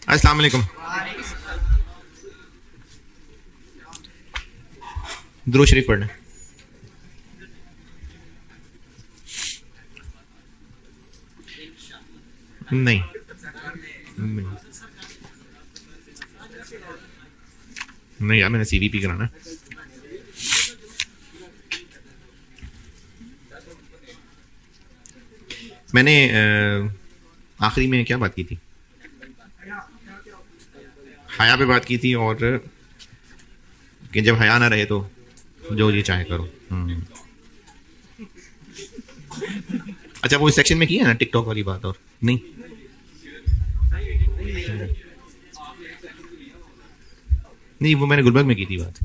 अस्सलाम वालेकुम। दुरूद शरीफ पढ़ना। नहीं नहीं यार, मैंने सीवीपी कराना। मैंने आखिरी में क्या बात की थी? हया पे बात की थी, और कि जब हया ना रहे तो जो जी चाहे करो। अच्छा, वो इस सेक्शन में की है ना टिकटॉक वाली बात? और नहीं, नहीं वो मैंने गुलबर्ग में की थी बात।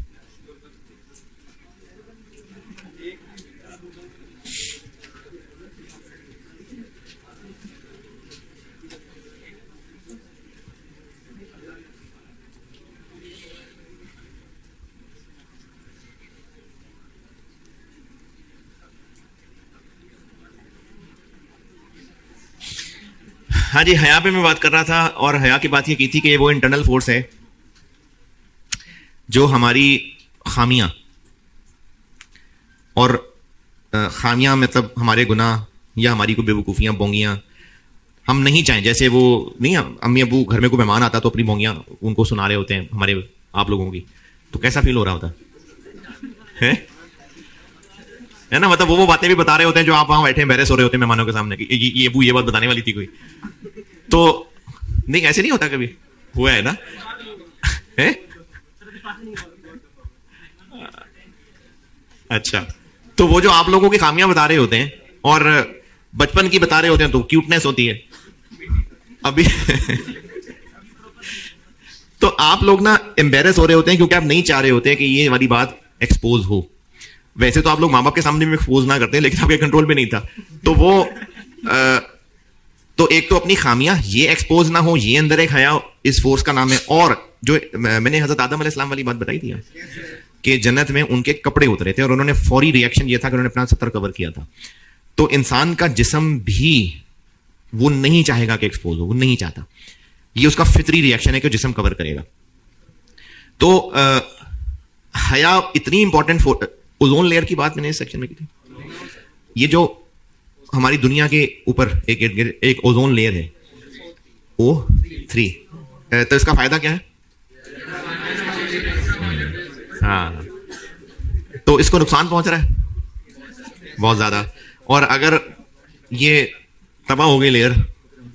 हाँ जी, हया पे मैं बात कर रहा था, और हया की बात ये की थी कि वो इंटरनल फोर्स है जो हमारी खामियां, और खामियां मतलब हमारे गुनाह या हमारी कोई बेवकूफ़ियां, बोंगियां हम नहीं चाहें। जैसे वो नहीं, अम्मी अबू घर में कोई मेहमान आता तो अपनी बोंगियां उनको सुना रहे होते हैं हमारे आप लोगों की, तो कैसा फील हो रहा होता है ना? मतलब वो बातें भी बता रहे होते हैं जो आप वहां बैठे एम्बैरेस हो रहे होते हैं मेहमानों के सामने कि ये बात बताने वाली थी कोई, तो नहीं, ऐसे नहीं होता कभी? हुआ है ना? है? अच्छा, तो वो जो आप लोगों की खामियां बता रहे होते हैं और बचपन की बता रहे होते हैं तो क्यूटनेस होती है अभी तो आप लोग ना एम्बैरेस हो रहे होते हैं क्योंकि आप नहीं चाह रहे होते हैं कि ये वाली बात एक्सपोज हो। वैसे तो आप लोग माँ बाप के सामने भी एक्सपोज ना करते हैं, लेकिन आपके कंट्रोल में नहीं था, तो वो तो एक तो अपनी खामियां ये एक्सपोज ना हो, ये अंदर एक हया इस फोर्स का नाम है। और जो मैंने हजरत आदम अलैहिस्सलाम वाली बात बताई थी कि जन्नत में उनके कपड़े उतरे थे और उन्होंने फौरी रिएक्शन ये था कि उन्होंने अपना सतर कवर किया था। तो इंसान का जिस्म भी वो नहीं चाहेगा कि एक्सपोज हो, वो नहीं चाहता, ये उसका फितरी रिएक्शन है कि जिस्म कवर करेगा। तो हया इतनी इंपॉर्टेंट। ओजोन लेयर की बात मैंने इस सेक्शन में की थी। ये जो हमारी दुनिया के ऊपर एक ओजोन लेयर है O3, तो इसका फायदा क्या है? हाँ, तो इसको नुकसान पहुंच रहा है बहुत ज्यादा, और अगर ये तबाह हो गई लेयर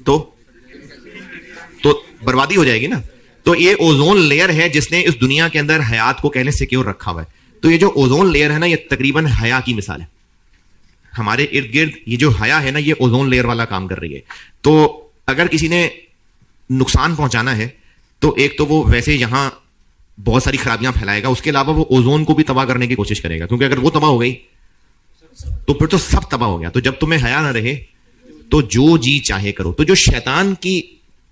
तो बर्बादी हो जाएगी ना। तो ये ओजोन लेयर है जिसने इस दुनिया के अंदर हयात को कहने सिक्योर रखा हुआ है। तो ये जो ओजोन लेयर है ना, ये तकरीबन हया की मिसाल है। हमारे इर्द गिर्द ये जो हया है ना, ये ओजोन लेयर वाला काम कर रही है। तो अगर किसी ने नुकसान पहुंचाना है तो एक तो वो वैसे यहां बहुत सारी खराबियां फैलाएगा, उसके अलावा वो ओजोन को भी तबाह करने की कोशिश करेगा, क्योंकि अगर वो तबाह हो गई तो फिर तो सब तबाह हो गया। तो जब तुम्हें हया ना रहे तो जो जी चाहे करो। तो जो शैतान की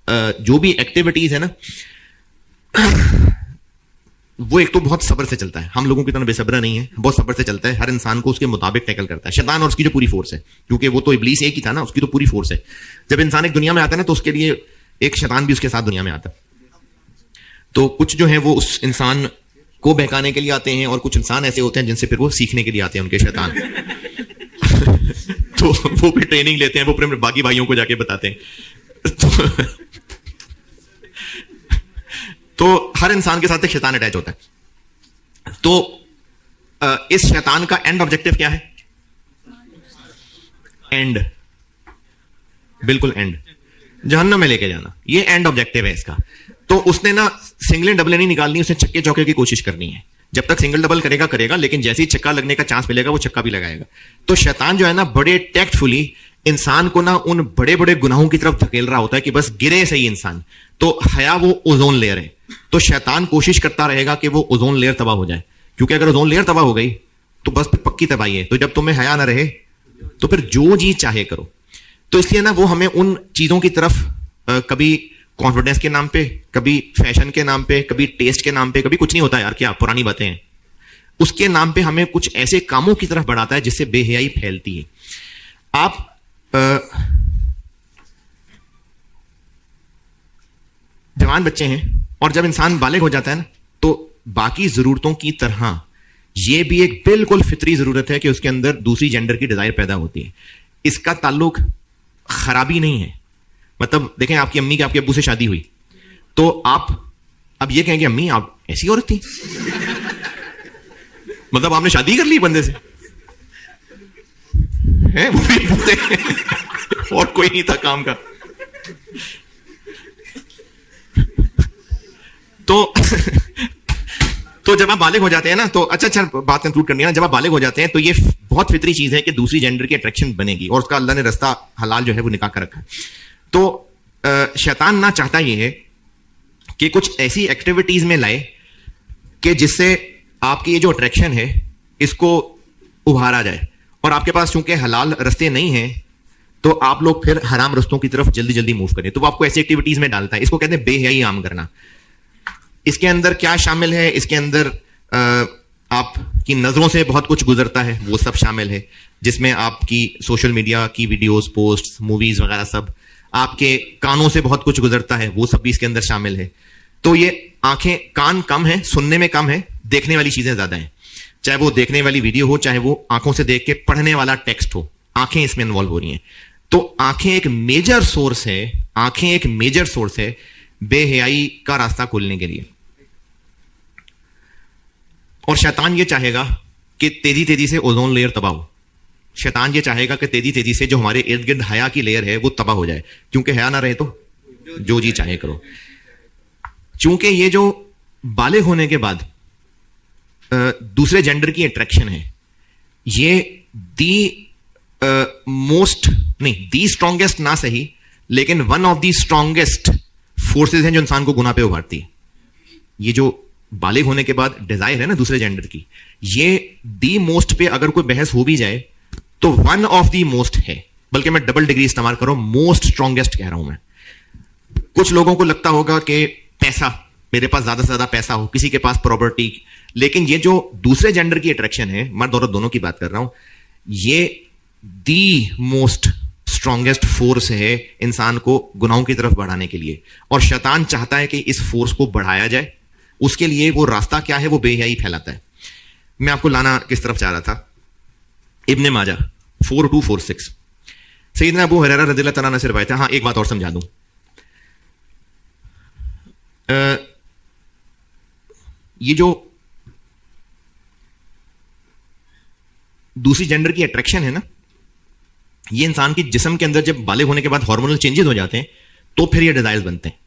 जो भी एक्टिविटीज है ना, वो एक तो बहुत सब्र से चलता है, हम लोगों की तरह बेसब्रा नहीं है, बहुत सब्र से चलता है, हर इंसान को उसके मुताबिक टैकल करता है शैतान और उसकी जो पूरी फोर्स है, क्योंकि वो तो इब्लीस एक ही था ना, उसकी तो पूरी फोर्स है। जब इंसान एक दुनिया में आता है ना, तो उसके लिए एक शैतान भी उसके साथ दुनिया में आता है। तो कुछ जो है वो उस इंसान को बहकाने के लिए आते हैं, और कुछ इंसान ऐसे होते हैं जिनसे फिर वो सीखने के लिए आते हैं, उनके शैतान तो वो फिर ट्रेनिंग लेते हैं, वो अपने बाकी भाइयों को जाके बताते हैं तो हर इंसान के साथ एक शैतान अटैच होता है। तो इस शैतान का एंड ऑब्जेक्टिव क्या है? एंड, बिल्कुल एंड, जहन्नम में लेके जाना, ये एंड ऑब्जेक्टिव है इसका। तो उसने ना सिंगल डबल नहीं निकालनी, उसने छक्के चौके की कोशिश करनी है। जब तक सिंगल डबल करेगा, लेकिन जैसे ही छक्का लगने का चांस मिलेगा वो छक्का भी लगाएगा। तो शैतान जो है ना, बड़े टैक्टफुली इंसान को ना उन बड़े बड़े गुनाहों की तरफ धकेल रहा होता है कि बस गिरे सही इंसान। तो हया वो ओजोन लेयर है, तो शैतान कोशिश करता रहेगा कि वो ओजोन लेयर तबाह हो जाए, क्योंकि अगर ओजोन लेयर तबाह हो गई तो बस फिर पक्की तबाही है। तो जब तुम्हें हया ना रहे तो फिर जो जी चाहे करो। तो इसलिए ना वो हमें उन चीजों की तरफ कभी कॉन्फिडेंस के नाम पे, कभी फैशन के नाम पे, कभी टेस्ट के नाम पे, कभी कुछ नहीं होता यार, क्या पुरानी बातें हैं, उसके नाम पे हमें कुछ ऐसे कामों की तरफ बढ़ाता है जिससे बेहयाई फैलती है। आप जवान बच्चे हैं, और जब इंसान बालिग हो जाता है ना, तो बाकी जरूरतों की तरह यह भी एक बिल्कुल फितरी जरूरत है कि उसके अंदर दूसरी जेंडर की डिजायर पैदा होती है। इसका ताल्लुक खराबी नहीं है। मतलब देखें, आपकी अम्मी की आपके अब्बू से शादी हुई, तो आप अब ये कहेंगे अम्मी आप ऐसी औरत थी, मतलब आपने शादी कर ली बंदे से, है वो भी बूढ़े और कोई नहीं था काम का। तो जब आप बालिग हो जाते हैं ना, तो अच्छा बात कंक्लूड करनी है ना, जब आप बालिग हो जाते हैं तो ये बहुत फितरी चीज है कि दूसरी जेंडर की अट्रैक्शन बनेगी, और उसका अल्लाह ने रास्ता हलाल जो है वो निकाल कर रखा है। तो शैतान ना चाहता ये है कि कुछ ऐसी एक्टिविटीज में लाए कि जिससे आपकी ये जो अट्रैक्शन है इसको उभारा जाए, और आपके पास चूंकि हलाल रास्ते नहीं हैं तो आप लोग फिर हराम रास्तों की तरफ जल्दी जल्दी मूव करें। तो वो आपको ऐसी एक्टिविटीज में डालता है, इसको कहते हैं बेहयाई आम करना। इसके अंदर क्या शामिल है? इसके अंदर आपकी नजरों से बहुत कुछ गुजरता है, वो सब शामिल है, जिसमें आपकी सोशल मीडिया की वीडियोस, पोस्ट, मूवीज वगैरह सब। आपके कानों से बहुत कुछ गुजरता है, वो सब भी इसके अंदर शामिल है। तो ये आंखें, कान कम है, सुनने में कम है, देखने वाली चीजें ज्यादा हैं। चाहे वो देखने वाली वीडियो हो, चाहे वो आंखों से देख के पढ़ने वाला टेक्स्ट हो, आंखें इसमें इन्वॉल्व हो रही हैं। तो आंखें एक मेजर सोर्स है, आंखें एक मेजर सोर्स है बेहयाई का रास्ता खोलने के लिए। और शैतान ये चाहेगा कि तेजी तेजी से ओजोन लेयर तबाह हो। शैतान ये चाहेगा कि तेजी तेजी से जो हमारे इर्द गिर्द हया की लेयर है वो तबाह हो जाए, क्योंकि हया ना रहे तो जो जी चाहे करो। चूंकि ये जो बालिग होने के बाद दूसरे जेंडर की अट्रैक्शन है, ये दी मोस्ट नहीं, दी स्ट्रॉन्गेस्ट ना सही, लेकिन one of the strongest forces हैं जो इंसान को गुनाह पे उभारती है। ये जो बालिग होने के बाद डिजायर है ना दूसरे जेंडर की, ये दी मोस्ट पे अगर कोई बहस हो भी जाए तो वन ऑफ दी मोस्ट है, बल्कि मैं डबल डिग्री इस्तेमाल कर रहा हूं, मोस्ट स्ट्रॉन्गेस्ट कह रहा हूं मैं। कुछ लोगों को लगता होगा कि पैसा, मेरे पास ज्यादा से ज्यादा पैसा हो, किसी के पास प्रॉपर्टी, लेकिन ये जो दूसरे जेंडर की अट्रैक्शन है, मर्द औरत दोनों की बात कर रहा हूं, ये दी मोस्ट स्ट्रॉन्गेस्ट फोर्स है इंसान को गुनाहों की तरफ बढ़ाने के लिए। और शैतान चाहता है कि इस फोर्स को बढ़ाया जाए, उसके लिए वो रास्ता क्या है? वो बेहयाई फैलाता है। मैं आपको लाना किस तरफ चाह रहा था, इब्ने माजा 4246, सैयदना अबू हुरैरा रज़ियल्लाहु तआला अन्हु से रिवायत है। हाँ, एक बात और समझा दूं, ये जो दूसरी जेंडर की अट्रैक्शन है ना, ये इंसान के जिस्म के अंदर जब बालिग होने के बाद हार्मोनल चेंजेस हो जाते हैं तो फिर ये डिजायर्स बनते हैं।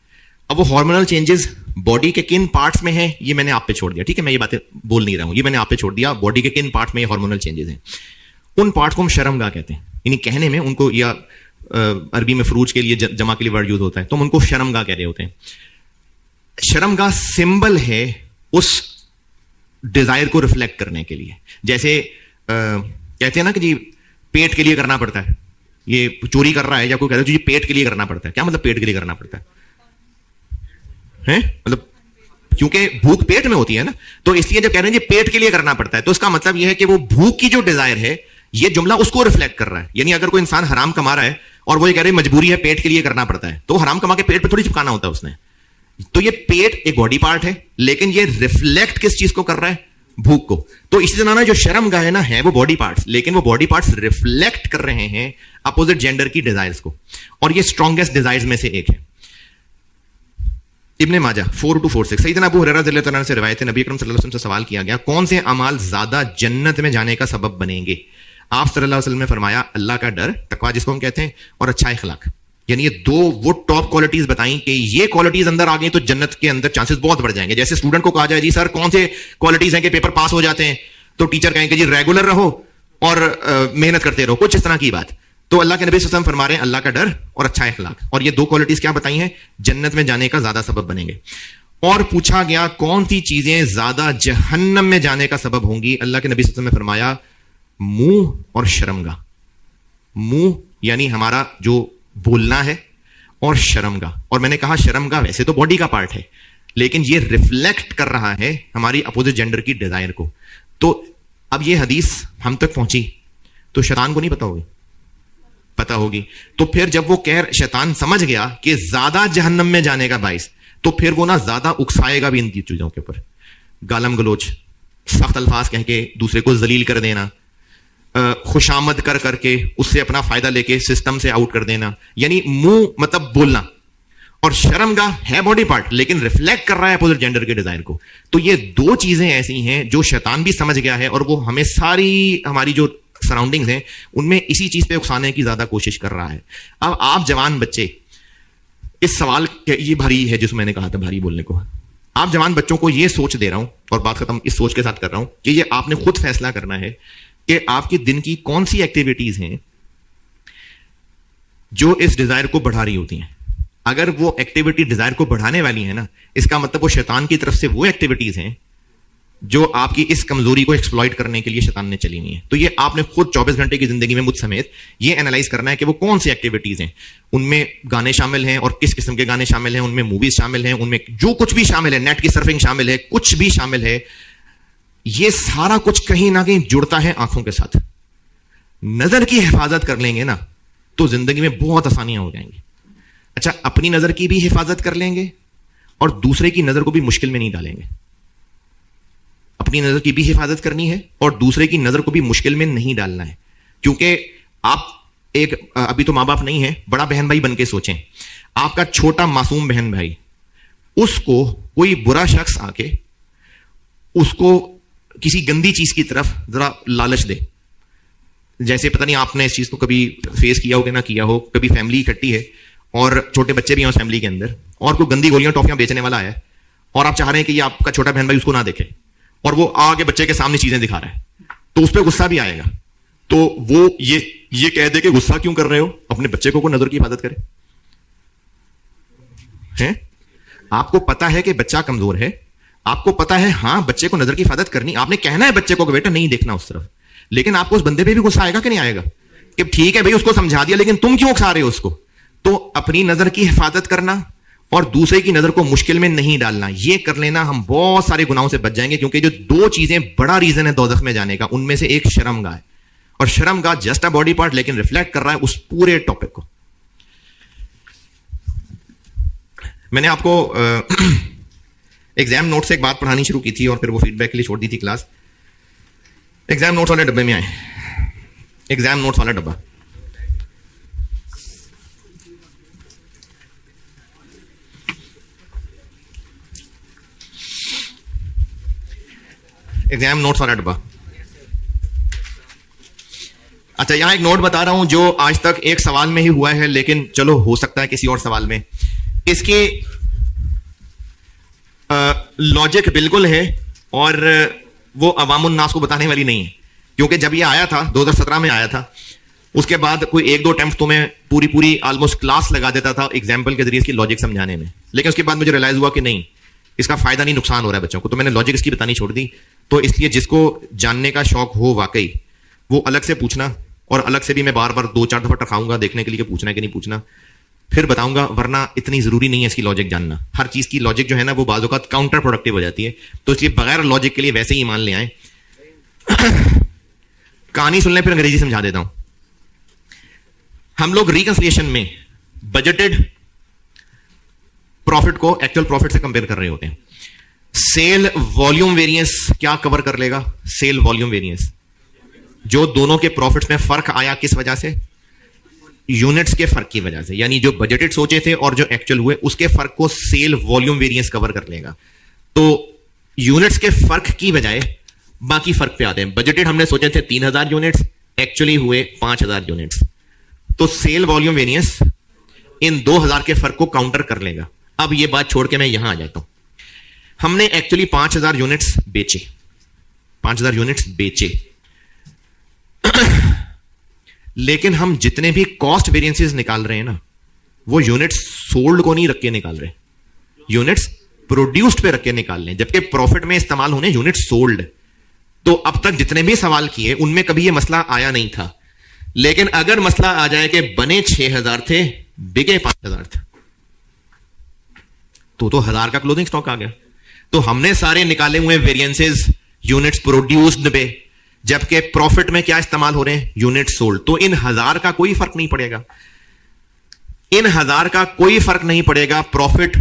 अब वो हार्मोनल चेंजेस बॉडी के किन पार्ट्स में है ये मैंने आप पे छोड़ दिया, ठीक है, मैं ये बातें बोल नहीं रहा हूं, ये मैंने आप पे छोड़ दिया। बॉडी के किन पार्ट्स में ये हार्मोनल चेंजेस हैं, उन पार्ट्स को हम शर्मगाह कहते हैं। यानी कहने में उनको, या अरबी में फरूज के लिए जमा के लिए वर्ड यूज होता है, तो हम उनको शर्मगाह कह रहे होते हैं। शर्मगाह सिंबल है उस डिजायर को रिफ्लेक्ट करने के लिए। जैसे कहते हैं ना कि जी पेट के लिए करना पड़ता है, ये चोरी कर रहा है या कोई कहता है जी पेट के लिए करना पड़ता है। क्या मतलब पेट के लिए करना पड़ता है? मतलब क्योंकि भूख पेट में होती है ना, तो इसलिए जब कह रहे हैं जी पेट के लिए करना पड़ता है, तो इसका मतलब यह है कि वो भूख की जो डिजायर है, ये जुमला उसको रिफ्लेक्ट कर रहा है। यानी अगर कोई इंसान हराम कमा रहा है और वो ये कह रहे हैं मजबूरी है पेट के लिए करना पड़ता है, तो हराम कमा के पेट पे थोड़ी चिपकाना होता है उसने। तो ये पेट एक बॉडी पार्ट है, लेकिन ये रिफ्लेक्ट किस चीज को कर रहा है? भूख को। तो इसी तरह ना जो शर्मगाह है ना, है वो बॉडी पार्ट्स, लेकिन वो बॉडी पार्ट्स रिफ्लेक्ट कर रहे हैं अपोजिट जेंडर की डिजायर्स को, और ये स्ट्रॉन्गेस्ट डिजायर्स में से एक है। इब्ने माजा 4246, सैयदना अबू हुरैरा रज़ियल्लाहु अन्हु से रिवायत है, नबी अकरम सल्लल्लाहु अलैहि वसल्लम से सवाल किया गया, कौन से अमाल ज्यादा जन्नत में जाने का सबब बनेंगे? आप सल्लल्लाहु अलैहि वसल्लम ने फरमाया, अल्लाह का डर, तकवा जिसको हम कहते हैं, और अच्छा इखलाक। यानी ये दो वो टॉप क्वालिटीज बताई कि ये क्वालिटीज अंदर आ गई तो जन्नत के अंदर चांसेस बहुत बढ़ जाएंगे। जैसे स्टूडेंट को कहा जाए जी सर कौन से क्वालिटीज हैं कि पेपर पास हो जाते हैं, तो टीचर कहेंगे जी रेगुलर रहो और मेहनत करते रहो, कुछ इस तरह की बात। तो अल्लाह के नबी सल्लल्लाहु अलैहि वसल्लम फरमा रहे हैं अल्लाह का डर और अच्छा इखलाक, और ये दो क्वालिटीज क्या बताई हैं? जन्नत में जाने का ज्यादा सबब बनेंगे। और पूछा गया कौन सी चीजें ज्यादा जहन्नम में जाने का सबब होंगी? अल्लाह के नबी सल्लल्लाहु अलैहि वसल्लम ने फरमाया मुंह और शर्मगाह। मुंह यानी हमारा जो बोलना है, और शर्मगाह, और मैंने कहा शर्मगाह वैसे तो बॉडी का पार्ट है, लेकिन ये रिफ्लेक्ट कर रहा है हमारी अपोजिट जेंडर की डिजायर को। तो अब ये हदीस हम तक पहुंची तो शैतान को नहीं पता होगी, पता होगी। तो फिर जब वो कह, शैतान समझ गया कि ज्यादा जहन्नम में जाने का बाइस, तो फिर वो ना ज्यादा उकसाएगा भी इन चीजों के ऊपर। गालम गलोच, सख्त अल्फाज कह के दूसरे को जलील कर देना, खुशामद कर करके उससे अपना फायदा लेके सिस्टम से आउट कर देना, यानी मुंह मतलब बोलना। और शर्मगाह है बॉडी पार्ट, लेकिन रिफ्लेक्ट कर रहा है अपोजिट जेंडर के डिजायर को। तो ये दो चीजें ऐसी हैं जो शैतान भी समझ गया है, और वो हमें सारी हमारी जो सराउंडिंग्स हैं उनमें इसी चीज पे उकसाने की ज्यादा कोशिश कर रहा है। अब आप जवान बच्चे, इस सवाल ये भारी है जिसमें मैंने कहा था भारी बोलने को, आप जवान बच्चों को ये सोच दे रहा हूं, और बात खत्म इस सोच के साथ कर रहा हूं कि ये आपने खुद फैसला करना है कि आपके दिन की कौन सी एक्टिविटीज हैं जो इस डिजायर को बढ़ा रही होती हैं। अगर वो एक्टिविटी डिजायर को बढ़ाने वाली है ना, इसका मतलब वो शैतान की तरफ से वो एक्टिविटीज हैं जो आपकी इस कमजोरी को एक्सप्लॉइट करने के लिए शैतान ने चली हुई है। तो ये आपने खुद 24 घंटे की जिंदगी में मुझ समेत ये एनालाइज करना है कि वो कौन सी एक्टिविटीज हैं, उनमें गाने शामिल हैं और किस किस्म के गाने शामिल हैं, उनमें मूवीज शामिल हैं, उनमें जो कुछ भी शामिल है, नेट की सर्फिंग शामिल है, कुछ भी शामिल है, ये सारा कुछ कहीं ना कहीं जुड़ता है आंखों के साथ। नजर की हिफाजत कर लेंगे ना तो जिंदगी में बहुत आसानियां हो जाएंगी। अच्छा, अपनी नजर की भी हिफाजत कर लेंगे और दूसरे की नजर को भी मुश्किल में नहीं डालेंगे। अपनी नजर की भी हिफाजत करनी है और दूसरे की नजर को भी मुश्किल में नहीं डालना है। क्योंकि आप एक, अभी तो मां बाप नहीं है, बड़ा बहन भाई बन के सोचें, आपका छोटा मासूम बहन भाई, उसको कोई बुरा शख्स आके उसको किसी गंदी चीज की तरफ जरा लालच दे। जैसे पता नहीं आपने इस चीज को कभी फेस किया हो कि ना किया हो, कभी फैमिली इकट्ठी है और छोटे बच्चे भी हैं उस फैमिली के अंदर, और कोई गंदी गोलियां टॉफियां बेचने वाला है और आप चाह रहे हैं कि ये आपका छोटा बहन भाई उसको ना देखे, और वो आगे बच्चे के सामने चीजें दिखा रहा है, तो उस पर गुस्सा भी आएगा। तो वो ये कह दे कि गुस्सा क्यों कर रहे हो, अपने बच्चे को नजर की हिफाजत करे। हैं? आपको पता है कि बच्चा कमजोर है, आपको पता है हां बच्चे को नजर की हिफाजत करनी, आपने कहना है बच्चे को कि बेटा नहीं देखना उस तरफ, लेकिन आपको उस बंदे पे भी गुस्सा आएगा कि नहीं आएगा कि ठीक है भाई उसको समझा दिया लेकिन तुम क्यों उकसा रहे हो उसको। तो अपनी नजर की हिफाजत करना और दूसरे की नजर को मुश्किल में नहीं डालना, ये कर लेना, हम बहुत सारे गुनाहों से बच जाएंगे। क्योंकि जो दो चीजें बड़ा रीजन है दोज़ख में जाने का, उनमें से एक शर्मगाह है, और शर्मगाह जस्ट अ बॉडी पार्ट लेकिन रिफ्लेक्ट कर रहा है उस पूरे टॉपिक को। मैंने आपको एग्जाम नोट से एक बात पढ़ानी शुरू की थी और फिर वो फीडबैक के लिए छोड़ दी थी क्लास। एग्जाम नोट्स वाले डब्बे में आए, एग्जाम नोट्स वाला डब्बा, एग्जाम नोट्स वाला डब्बा। अच्छा, यहां एक नोट बता रहा हूं जो आज तक एक सवाल में ही हुआ है, लेकिन चलो हो सकता है किसी और सवाल में। इसकी लॉजिक बिल्कुल है और वो अवामुन नास को बताने वाली नहीं है। क्योंकि जब ये आया था 2017 में आया था, उसके बाद कोई एक दो अटेम्प्ट तो मैं पूरी ऑलमोस्ट क्लास लगा देता था एग्जाम्पल के जरिए इसकी लॉजिक समझाने में, लेकिन उसके बाद मुझे रियलाइज हुआ कि नहीं, इसका फायदा नहीं नुकसान हो रहा है बच्चों को, तो मैंने लॉजिक इसकी बतानी छोड़ दी। तो इसलिए जिसको जानने का शौक हो वाकई, वो अलग से पूछना, और अलग से भी मैं बार बार 2-4 दफा टकाऊंगा देखने के लिए कि पूछना है कि नहीं पूछना, फिर बताऊंगा, वरना इतनी जरूरी नहीं है इसकी लॉजिक जानना। हर चीज की लॉजिक जो है ना वो बाज़ औक़ात काउंटर प्रोडक्टिव हो जाती है, तो इसलिए बगैर लॉजिक के लिए वैसे ही ईमान ले आए। कहानी सुन लें फिर अंग्रेजी समझा देता हूं। हम लोग रिकंसिलिएशन में बजटेड प्रॉफिट को एक्चुअल प्रॉफिट से कंपेयर कर रहे होते हैं। सेल वॉल्यूम वेरिएंस क्या कवर कर लेगा? सेल वॉल्यूम वेरिएंस, जो दोनों के प्रॉफिट्स में फर्क आया किस वजह से? यूनिट्स के फर्क की वजह से, यानी जो बजटेड सोचे थे और जो एक्चुअल हुए उसके फर्क को सेल वॉल्यूम वेरिएंस कवर कर लेगा। तो यूनिट्स के फर्क की बजाय बाकी फर्क पे आते हैं। बजटेड हमने सोचे थे 3000 यूनिट्स, एक्चुअली हुए 5000 यूनिट्स, तो सेल वॉल्यूम वेरिएंस इन 2000 के फर्क को काउंटर कर लेगा। अब ये बात छोड़ के मैं यहां आ जाता हूं। हमने एक्चुअली 5000 यूनिट्स बेचे, 5000 यूनिट्स बेचे, लेकिन हम जितने भी कॉस्ट वेरिएंसेस निकाल रहे हैं ना, वो यूनिट्स सोल्ड को नहीं रख के निकाल रहे, यूनिट्स प्रोड्यूस्ड पे रख के निकाल रहे हैं, जबकि प्रॉफिट में इस्तेमाल होने यूनिट्स सोल्ड। तो अब तक जितने भी सवाल किए उनमें कभी ये मसला आया नहीं था, लेकिन अगर मसला आ जाए कि बने 6000 थे, बिके 5000 थे, तो 1000 का क्लोजिंग स्टॉक आ गया। तो हमने सारे निकाले हुए वेरिएंसेस यूनिट्स प्रोड्यूस्ड पे, जबकि प्रॉफिट में क्या इस्तेमाल हो रहे हैं? Unit sold. तो इन 1000 का कोई फर्क नहीं पड़ेगा, इन 1000 का कोई फर्क नहीं पड़ेगा प्रॉफिट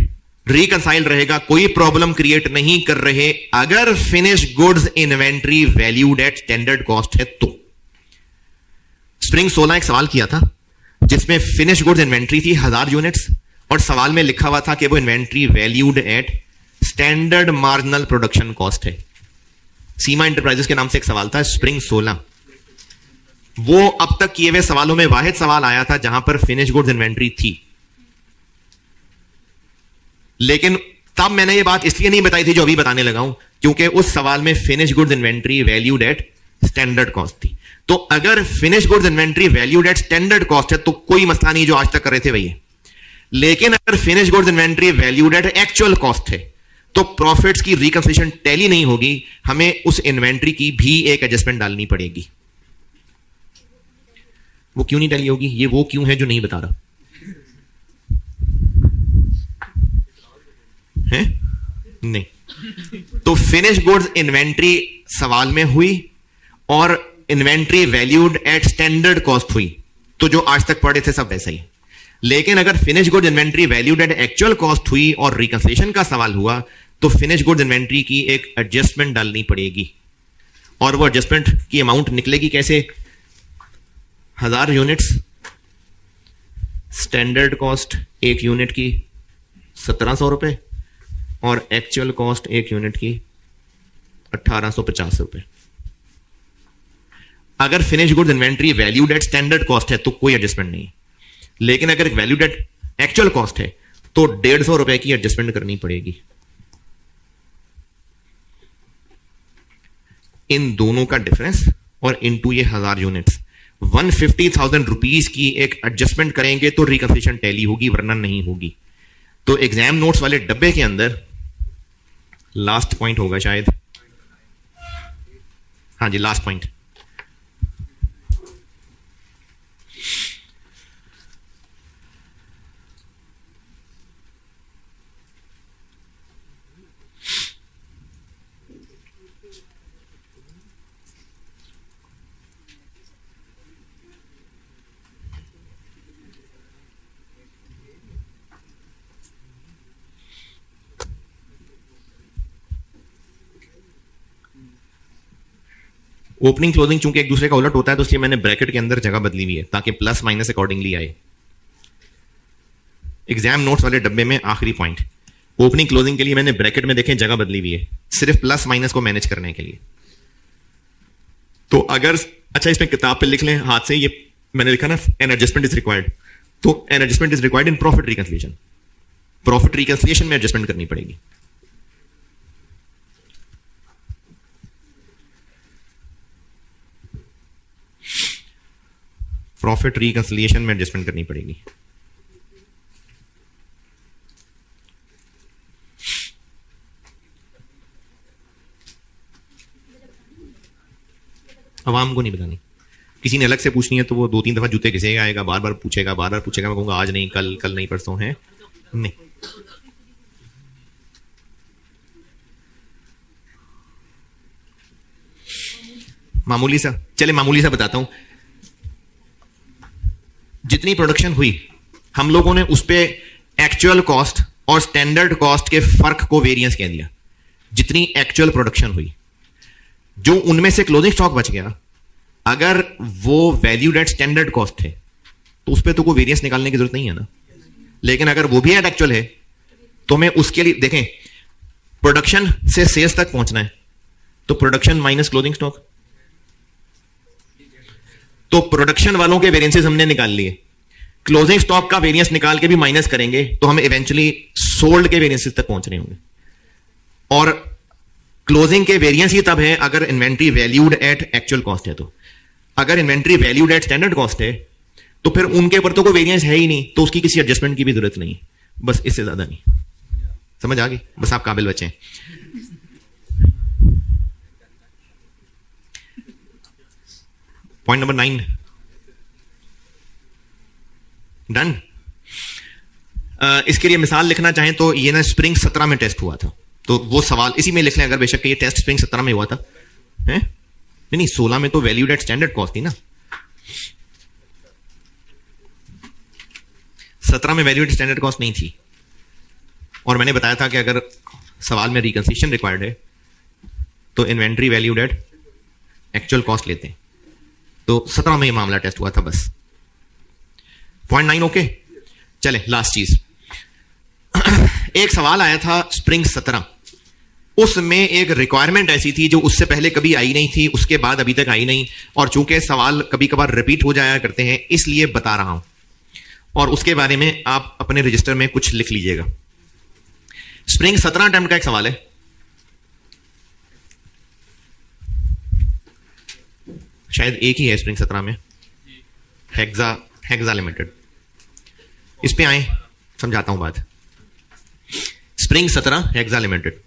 रिकंसाइल रहेगा, कोई प्रॉब्लम क्रिएट नहीं कर रहे अगर finish goods inventory valued at standard cost है तो। स्प्रिंग 16 एक सवाल किया था जिसमें फिनिश गुड्स इन्वेंट्री थी 1000 यूनिट्स और सवाल में लिखा हुआ था कि वो inventory valued at standard marginal production cost है। सीमा इंटरप्राइजेस के नाम से एक सवाल था स्प्रिंग 16। वो अब तक किए हुए सवालों में वाहिद सवाल आया था जहां पर फिनिश गुड्स इन्वेंट्री थी। लेकिन तब मैंने ये बात इसलिए नहीं बताई थी जो अभी बताने लगा हूं, क्योंकि उस सवाल में finish goods inventory valued at standard cost थी। तो अगर finish goods inventory valued at standard cost है तो कोई मसला नहीं, जो आज तक कर रहे थे वही है। लेकिन अगर finish goods inventory valued at actual cost है तो प्रॉफिट्स की रिकंसिलिएशन टैली नहीं होगी, हमें उस इन्वेंट्री की भी एक एडजस्टमेंट डालनी पड़ेगी। वो क्यों नहीं टैली होगी? ये वो क्यों है जो नहीं बता रहा है? नहीं। तो फिनिश गुड्स इन्वेंट्री सवाल में हुई और inventory valued at standard cost हुई, तो जो आज तक पढ़े थे सब वैसा ही। लेकिन अगर finish goods inventory valued at actual cost हुई और रिकंसिलिएशन का सवाल हुआ तो फिनिश गुड्स इन्वेंट्री की एक एडजस्टमेंट डालनी पड़ेगी। और वो एडजस्टमेंट की अमाउंट निकलेगी कैसे? 1000 यूनिट्स, स्टैंडर्ड कॉस्ट एक यूनिट की 1700 रुपए और एक्चुअल कॉस्ट एक यूनिट की 1850 रुपए। अगर finish goods inventory valued at standard cost है तो कोई एडजस्टमेंट नहीं, लेकिन अगर वैल्यूड एट एक्चुअल कॉस्ट है तो 150 रुपए की एडजस्टमेंट करनी पड़ेगी। इन दोनों का डिफरेंस और इनटू ये 1000 यूनिट्स 150,000 रुपीज की एक एडजस्टमेंट करेंगे तो रिकंसिलिएशन टैली होगी, वरना नहीं होगी। तो एग्जाम नोट्स वाले डब्बे के अंदर लास्ट पॉइंट होगा शायद, हाँ जी लास्ट पॉइंट, ओपनिंग क्लोजिंग चूंकि एक दूसरे का उलट होता है तो इसलिए मैंने ब्रैकेट के अंदर जगह बदली हुई है ताकि प्लस माइनस अकॉर्डिंगली आए। एग्जाम नोट्स वाले डब्बे में आखिरी पॉइंट, ओपनिंग क्लोजिंग के लिए मैंने ब्रैकेट में देखें जगह बदली हुई है सिर्फ प्लस माइनस को मैनेज करने के लिए। तो अगर अच्छा इसमें किताब पे लिख लें हाथ से, ये मैंने लिखा ना एन एडजस्टमेंट इज रिक्वायर्ड, तो an adjustment is required in profit reconciliation. Profit reconciliation में एडजस्टमेंट करनी पड़ेगी। प्रॉफिट रिकंसिलिएशन में एडजस्टमेंट करनी पड़ेगी। अवाम को नहीं बतानी, किसी ने अलग से पूछनी है तो वो 2-3 दफा जूते घिसेगा आएगा, बार बार पूछेगा, मैं कहूंगा आज नहीं, कल नहीं, परसों है नहीं। मामूली सा बताता हूं। जितनी प्रोडक्शन हुई हम लोगों ने उस पे एक्चुअल कॉस्ट और स्टैंडर्ड कॉस्ट के फर्क को वेरिएंस कह दिया। जितनी एक्चुअल प्रोडक्शन हुई, जो उनमें से क्लोजिंग स्टॉक बच गया, अगर वो वैल्यूड एट स्टैंडर्ड कॉस्ट है तो उस पे तो कोई वेरिएंस निकालने की जरूरत नहीं है ना। लेकिन अगर वो भी एट एक्चुअल है तो मैं उसके लिए देखें, प्रोडक्शन से सेल्स तक पहुंचना है तो प्रोडक्शन माइनस क्लोजिंग स्टॉक, तो प्रोडक्शन वालों के वेरिएंसेस हमने निकाल लिए, क्लोजिंग स्टॉक का वेरिएंस निकाल के भी माइनस करेंगे तो हम इवेंचुअली सोल्ड के वेरिएंसेस तक पहुंच रहे होंगे। और क्लोजिंग के वेरिएंस ही तब है अगर inventory valued at actual cost है। तो अगर inventory valued at standard cost है तो फिर उनके ऊपर तो कोई वेरिएंस है ही नहीं, तो उसकी किसी एडजस्टमेंट की भी जरूरत नहीं। बस इससे ज्यादा नहीं। समझ आ गई? बस आप काबिल बच्चे हैं। Point number 9 done. इसके लिए मिसाल लिखना चाहें तो ये ना स्प्रिंग 17 में टेस्ट हुआ था, तो वो सवाल इसी में लिख लें। अगर बेशक ये टेस्ट स्प्रिंग 17 में हुआ था, है नहीं 16 में तो वैल्यूड एट स्टैंडर्ड कॉस्ट थी ना, 17 में वैल्यूड एट स्टैंडर्ड कॉस्ट नहीं थी। और मैंने बताया था कि अगर सवाल में रिकंसिलिएशन रिक्वायर्ड है तो inventory valued at actual cost लेते हैं। तो 17 में ये मामला टेस्ट हुआ था बस। 0.9 ओके। चले लास्ट चीज, एक सवाल आया था स्प्रिंग 17, उसमें एक रिक्वायरमेंट ऐसी थी जो उससे पहले कभी आई नहीं थी, उसके बाद अभी तक आई नहीं, और चूंकि सवाल कभी कभार रिपीट हो जाया करते हैं इसलिए बता रहा हूं, और उसके बारे में आप अपने रजिस्टर में कुछ लिख लीजिएगा। स्प्रिंग 17 अटेम्प्ट का एक सवाल है, शायद एक ही है स्प्रिंग 17 में, हेक्सा लिमिटेड। इस पे आए, समझाता हूं बात। Spring 17 hexa limited,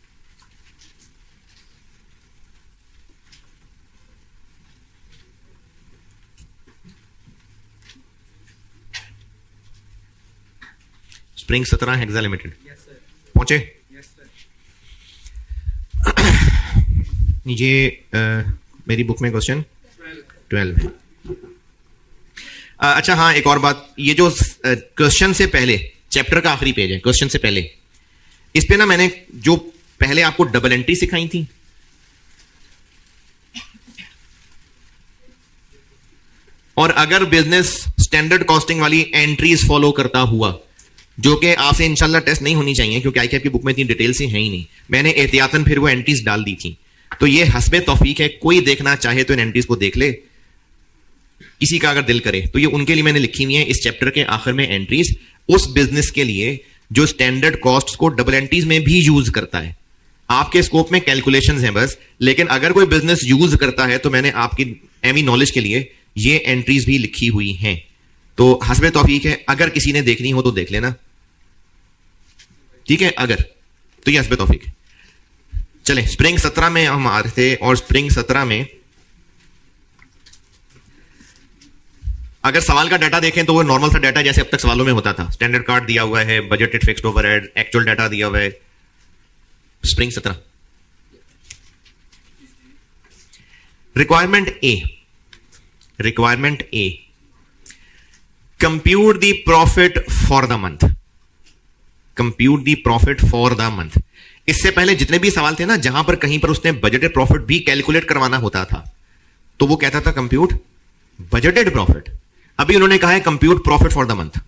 spring 17 hexa limited. पहुंचे? ये मेरी बुक में क्वेश्चन 12 है। अच्छा हाँ, एक और बात, ये जो क्वेश्चन से पहले चैप्टर का आखिरी पेज है, क्वेश्चन से पहले, इस पे ना मैंने जो पहले आपको डबल एंट्री सिखाई थी, और अगर बिजनेस स्टैंडर्ड कॉस्टिंग वाली एंट्रीज फॉलो करता हुआ, जो कि आपसे इंशाल्लाह टेस्ट नहीं होनी चाहिए क्योंकि आईकैप की बुक में इतनी डिटेल से है ही नहीं, मैंने एहतियातन फिर वो एंट्रीज डाल दी थी, तो ये हस्बे तौफीक है, कोई देखना चाहे तो इन एंट्रीज को देख ले, किसी का अगर दिल करे तो। ये उनके लिए मैंने लिखी हुई है इस चैप्टर के आखिर में एंट्रीज, उस बिजनेस के लिए जो स्टैंडर्ड कॉस्ट को डबल एंट्रीज में भी यूज करता है। आपके स्कोप में कैलकुलेशंस हैं बस, लेकिन अगर कोई बिजनेस यूज करता है तो मैंने आपकी एमी नॉलेज के लिए ये एंट्रीज भी लिखी हुई हैं। तो हस्बे तौफीक है, अगर किसी ने देखनी हो तो देख लेना, ठीक है? अगर तो ये हस्बे तौफीक है। चले स्प्रिंग 17 में हम आ रहे थे, और स्प्रिंग 17 में अगर सवाल का डाटा देखें तो वो नॉर्मल सा डाटा जैसे अब तक सवालों में होता था, स्टैंडर्ड कार्ड दिया हुआ है, budgeted fixed overhead, actual data दिया हुआ है। Spring 17 requirement A, compute the profit for the month, compute the profit for the month. इससे पहले जितने भी सवाल थे ना जहां पर कहीं पर उसने बजटेड प्रॉफिट भी कैलकुलेट करवाना होता था तो वो कहता था कंप्यूट बजटेड प्रॉफिट। अभी उन्होंने कहा है compute profit for the month,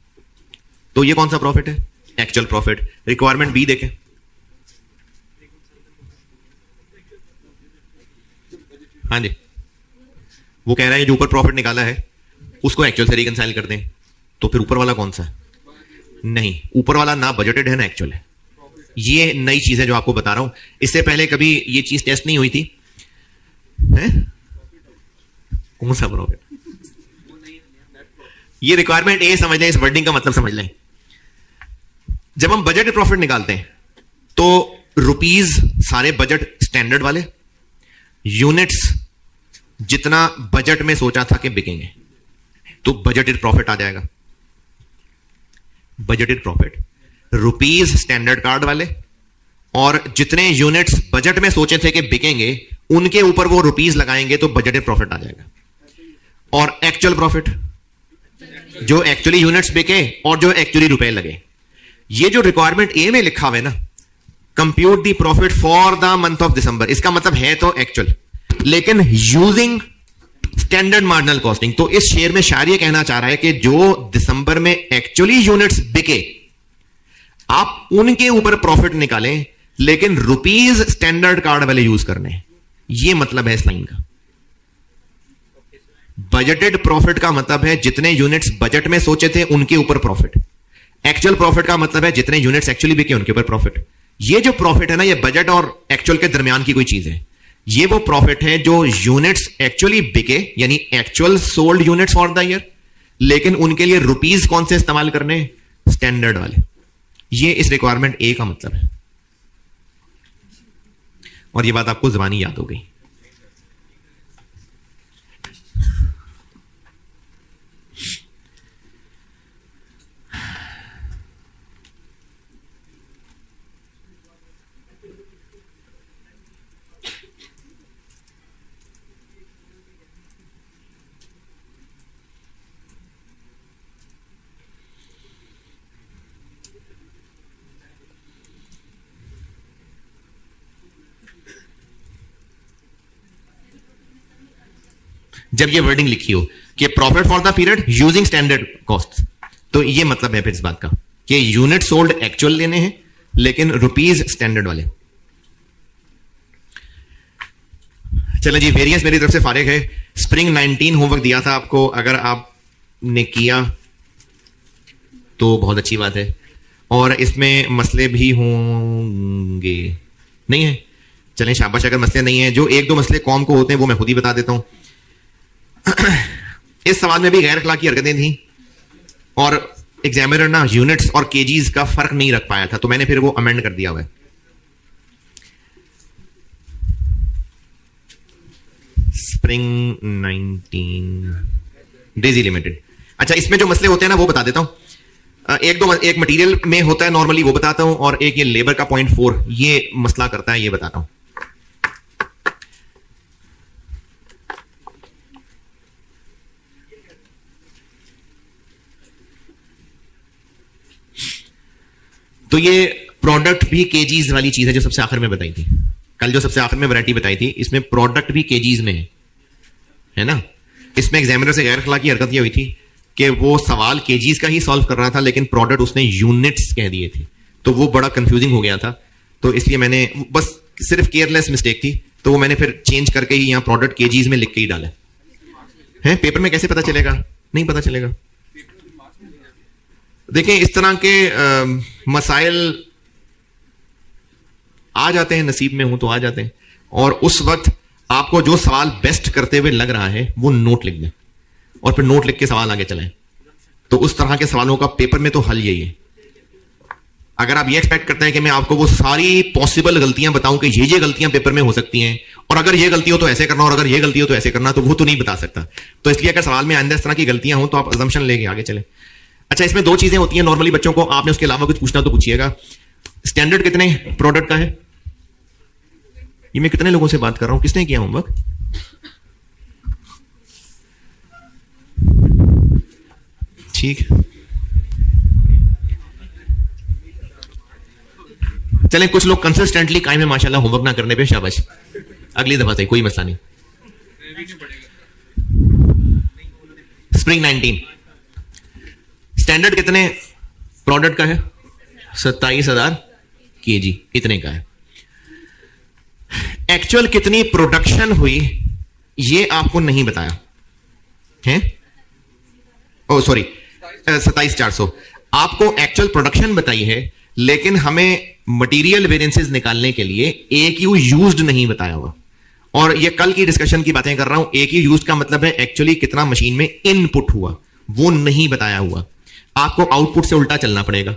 तो ये कौन सा प्रॉफिट है? Actual profit. रिक्वायरमेंट बी देखें, हाँ जी, वो कह रहा है जो ऊपर प्रॉफिट निकाला है उसको एक्चुअल से रिकंसाइल कर दें, तो फिर ऊपर वाला कौन सा है? नहीं, ऊपर वाला ना बजटेड है ना एक्चुअल है। ये नई चीज है जो आपको बता रहा हूं, इससे पहले कभी ये चीज टेस्ट नहीं हुई थी। है? कौन सा प्रॉफिट? ये रिक्वायरमेंट ए समझ लें, इस वर्डिंग का मतलब समझ लें। जब हम बजट प्रॉफिट निकालते हैं तो रुपीज सारे बजट स्टैंडर्ड वाले, यूनिट्स जितना बजट में सोचा था कि बिकेंगे, तो बजटेड प्रॉफिट आ जाएगा। Budgeted profit rupees standard card वाले, और जितने यूनिट्स बजट में सोचे थे कि बिकेंगे उनके ऊपर वो रुपीज लगाएंगे तो बजटेड प्रॉफिट आ जाएगा। और एक्चुअल प्रॉफिट जो एक्चुअली यूनिट्स बिके और जो एक्चुअली रुपए लगे। ये जो रिक्वायरमेंट ए में लिखा हुआ है ना, compute the profit for the month of December, इसका मतलब है तो एक्चुअल, लेकिन यूजिंग स्टैंडर्ड मार्जिनल कॉस्टिंग। तो इस शेयर में शायर ये कहना चाह रहा है कि जो दिसंबर में एक्चुअली यूनिट्स बिके आप उनके ऊपर प्रॉफिट निकालें, लेकिन रुपीज स्टैंडर्ड कार्ड वाले यूज करने। ये मतलब है इस लाइन का। बजटेड प्रॉफिट का मतलब है जितने यूनिट्स बजट में सोचे थे उनके ऊपर प्रॉफिट। एक्चुअल प्रॉफिट का मतलब है जितने यूनिट्स एक्चुअली बिके उनके ऊपर प्रॉफिट। ये जो प्रॉफिट है ना, ये बजट और एक्चुअल के दरमियान की कोई चीज है। ये वो प्रॉफिट है जो यूनिट्स एक्चुअली बिके, यानी actual sold units for the year, लेकिन उनके लिए रुपीज कौन से इस्तेमाल करने? स्टैंडर्ड वाले। ये इस रिक्वायरमेंट ए का मतलब है, और ये बात आपको जुबानी याद हो गई। जब ये वर्डिंग लिखी हो कि profit for the period using standard cost, तो ये मतलब है फिर इस बात का कि यूनिट सोल्ड एक्चुअल लेने हैं लेकिन रुपीज स्टैंडर्ड वाले। चलो जी, वेरिएंस मेरी तरफ से फारिग है। स्प्रिंग 19 होमवर्क दिया था आपको, अगर आपने किया तो बहुत अच्छी बात है, और इसमें मसले भी होंगे, नहीं है? चलें शाबाश। अगर मसले नहीं है, जो एक दो मसले कौम को होते हैं वो मैं खुद ही बता देता हूं। इस सवाल में भी गैर अखलाकी हरकतें थी और एग्जामिनर ना यूनिट्स और केजीज का फर्क नहीं रख पाया था, तो मैंने फिर वो अमेंड कर दिया हुआ है। Spring 19 Daisy limited. अच्छा, इसमें जो मसले होते हैं ना वो बता देता हूं। एक मटेरियल में होता है नॉर्मली, वो बताता हूं, और एक ये लेबर का 0.4 ये मसला करता है, ये बताता हूं। तो ये प्रोडक्ट भी केजीज वाली चीज है जो सबसे आखिर में बताई थी कल, जो सबसे आखिर में वैरायटी बताई थी, इसमें प्रोडक्ट भी केजीज में है ना। इसमें एग्जामिनर से गैर अखलाकी हरकत ये हुई थी कि वो सवाल केजीज का ही सॉल्व कर रहा था लेकिन प्रोडक्ट उसने यूनिट्स कह दिए थे, तो वो बड़ा कंफ्यूजिंग हो गया था। तो इसलिए मैंने बस सिर्फ केयरलेस मिस्टेक थी, तो वो मैंने फिर चेंज करके ही यहां प्रोडक्ट केजीज में लिख के ही डाला है। पेपर में कैसे पता चलेगा? नहीं पता चलेगा। देखें, इस तरह के मसाइल आ जाते हैं, नसीब में हूं तो आ जाते हैं, और उस वक्त आपको जो सवाल बेस्ट करते हुए लग रहा है वो नोट लिख दें और फिर नोट लिख के सवाल आगे चलाएं। तो उस तरह के सवालों का पेपर में तो हल यही है। अगर आप ये एक्सपेक्ट करते हैं कि मैं आपको वो सारी पॉसिबल गलतियां बताऊं कि ये गलतियां पेपर में हो सकती हैं और अगर ये गलती हो तो ऐसे करना और अगर ये गलती हो तो ऐसे करना, तो वो तो नहीं बता सकता। तो इसलिए अगर सवाल में आइंदा इस तरह की गलतियां हो तो आप अजम्पशन लेके आगे चले। अच्छा, इसमें दो चीजें होती हैं नॉर्मली बच्चों को, आपने उसके अलावा कुछ पूछना तो पूछिएगा। स्टैंडर्ड कितने प्रोडक्ट का है? ये मैं कितने लोगों से बात कर रहा हूं, किसने किया होमवर्क? ठीक, चलें, कुछ लोग कंसिस्टेंटली कायम है माशाल्लाह होमवर्क ना करने पे, शाबाश। अगली दफा से कोई मसला नहीं। स्प्रिंग 19 स्टैंडर्ड कितने प्रोडक्ट का है? 27,000 केजी, इतने का है। एक्चुअल कितनी प्रोडक्शन हुई ये आपको नहीं बताया है। ओ सॉरी, 27,400 आपको एक्चुअल प्रोडक्शन बताई है, लेकिन हमें मटेरियल वेरिएंसेस निकालने के लिए AQ यूज्ड नहीं बताया हुआ। और ये कल की डिस्कशन की बातें कर रहा हूं। AQ यूज्ड का मतलब है एक्चुअली कितना मशीन में इनपुट हुआ, वो नहीं बताया हुआ। आपको आउटपुट से उल्टा चलना पड़ेगा।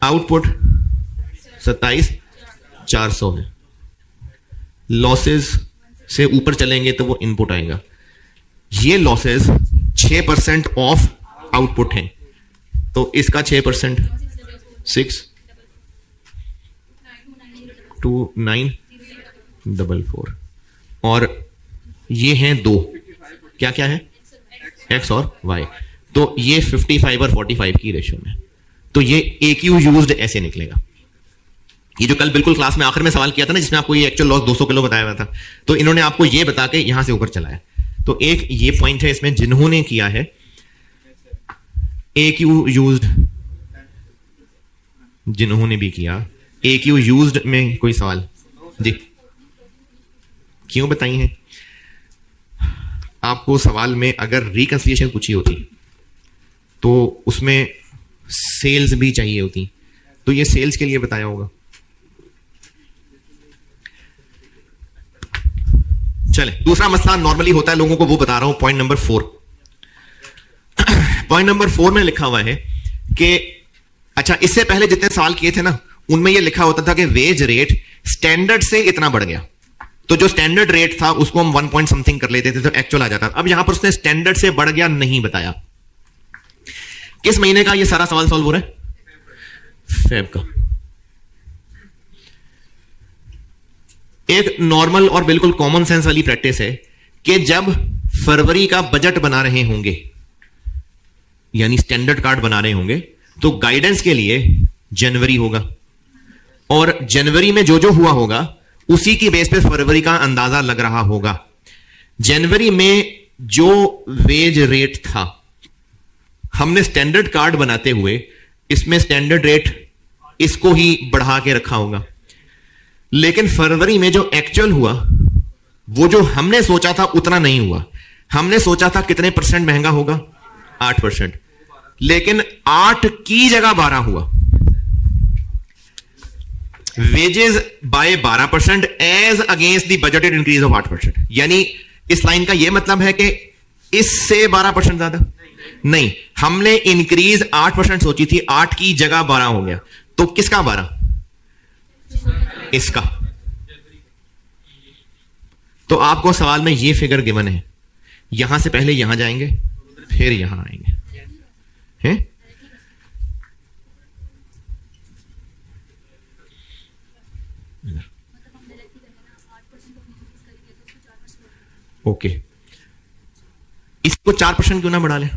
आउटपुट 27,400 है, लॉसेस से ऊपर चलेंगे तो वो इनपुट आएगा। ये लॉसेस 6% ऑफ आउटपुट हैं, तो इसका 6% 62944, और ये हैं दो, क्या क्या है? X और Y। तो ये 55 और 45 की रेशियो में, तो ये AQ यूज्ड ऐसे निकलेगा। ये जो कल बिल्कुल क्लास में आखिर में सवाल किया था ना, जिसमें आपको ये एक्चुअल लॉस 200 किलो बताया हुआ था, तो इन्होंने आपको ये बता के यहां से ऊपर चलाया। तो एक ये पॉइंट है इसमें, जिन्होंने किया है AQ यूज्ड, जिन्होंने भी किया AQ यूज्ड में कोई सवाल जी क्यों बताई है? आपको सवाल में अगर रिकंसिलिएशन पूछी होती तो उसमें सेल्स भी चाहिए होती, तो ये सेल्स के लिए बताया होगा। चले, दूसरा मसला नॉर्मली होता है लोगों को, वो बता रहा हूं। पॉइंट नंबर 4 पॉइंट नंबर 4 में लिखा हुआ है कि अच्छा, इससे पहले जितने सवाल किए थे ना, उनमें यह लिखा होता था कि वेज रेट स्टैंडर्ड से इतना बढ़ गया, तो जो स्टैंडर्ड रेट था उसको हम 1 पॉइंट समथिंग कर लेते थे तो एक्चुअल आ जाता। अब यहां पर उसने स्टैंडर्ड से बढ़ गया नहीं बताया। किस महीने का ये सारा सवाल सॉल्व हो रहा है? फेब का। एक नॉर्मल और बिल्कुल कॉमन सेंस वाली प्रैक्टिस है कि जब फरवरी का बजट बना रहे होंगे, यानी स्टैंडर्ड कार्ड बना रहे होंगे, तो गाइडेंस के लिए जनवरी होगा, और जनवरी में जो जो हुआ होगा उसी की बेस पे फरवरी का अंदाजा लग रहा होगा। जनवरी में जो वेज रेट था, हमने स्टैंडर्ड कार्ड बनाते हुए इसमें स्टैंडर्ड रेट इसको ही बढ़ा के रखा होगा, लेकिन फरवरी में जो एक्चुअल हुआ वो जो हमने सोचा था उतना नहीं हुआ। हमने सोचा था कितने परसेंट महंगा होगा, 8%, लेकिन 8 की जगह 12 हुआ। Wages by 12% as against the budgeted increase of 8%। यानी इस लाइन का यह मतलब है कि इससे 12% ज्यादा नहीं, हमने इंक्रीज 8% सोची थी, 8 की जगह 12 हो गया। तो किसका 12? इसका। तो आपको सवाल में यह फिगर गिवन है, यहां से पहले यहां जाएंगे फिर यहां आएंगे, हैं? ओके, इसको 4% क्यों ना बढ़ा लें?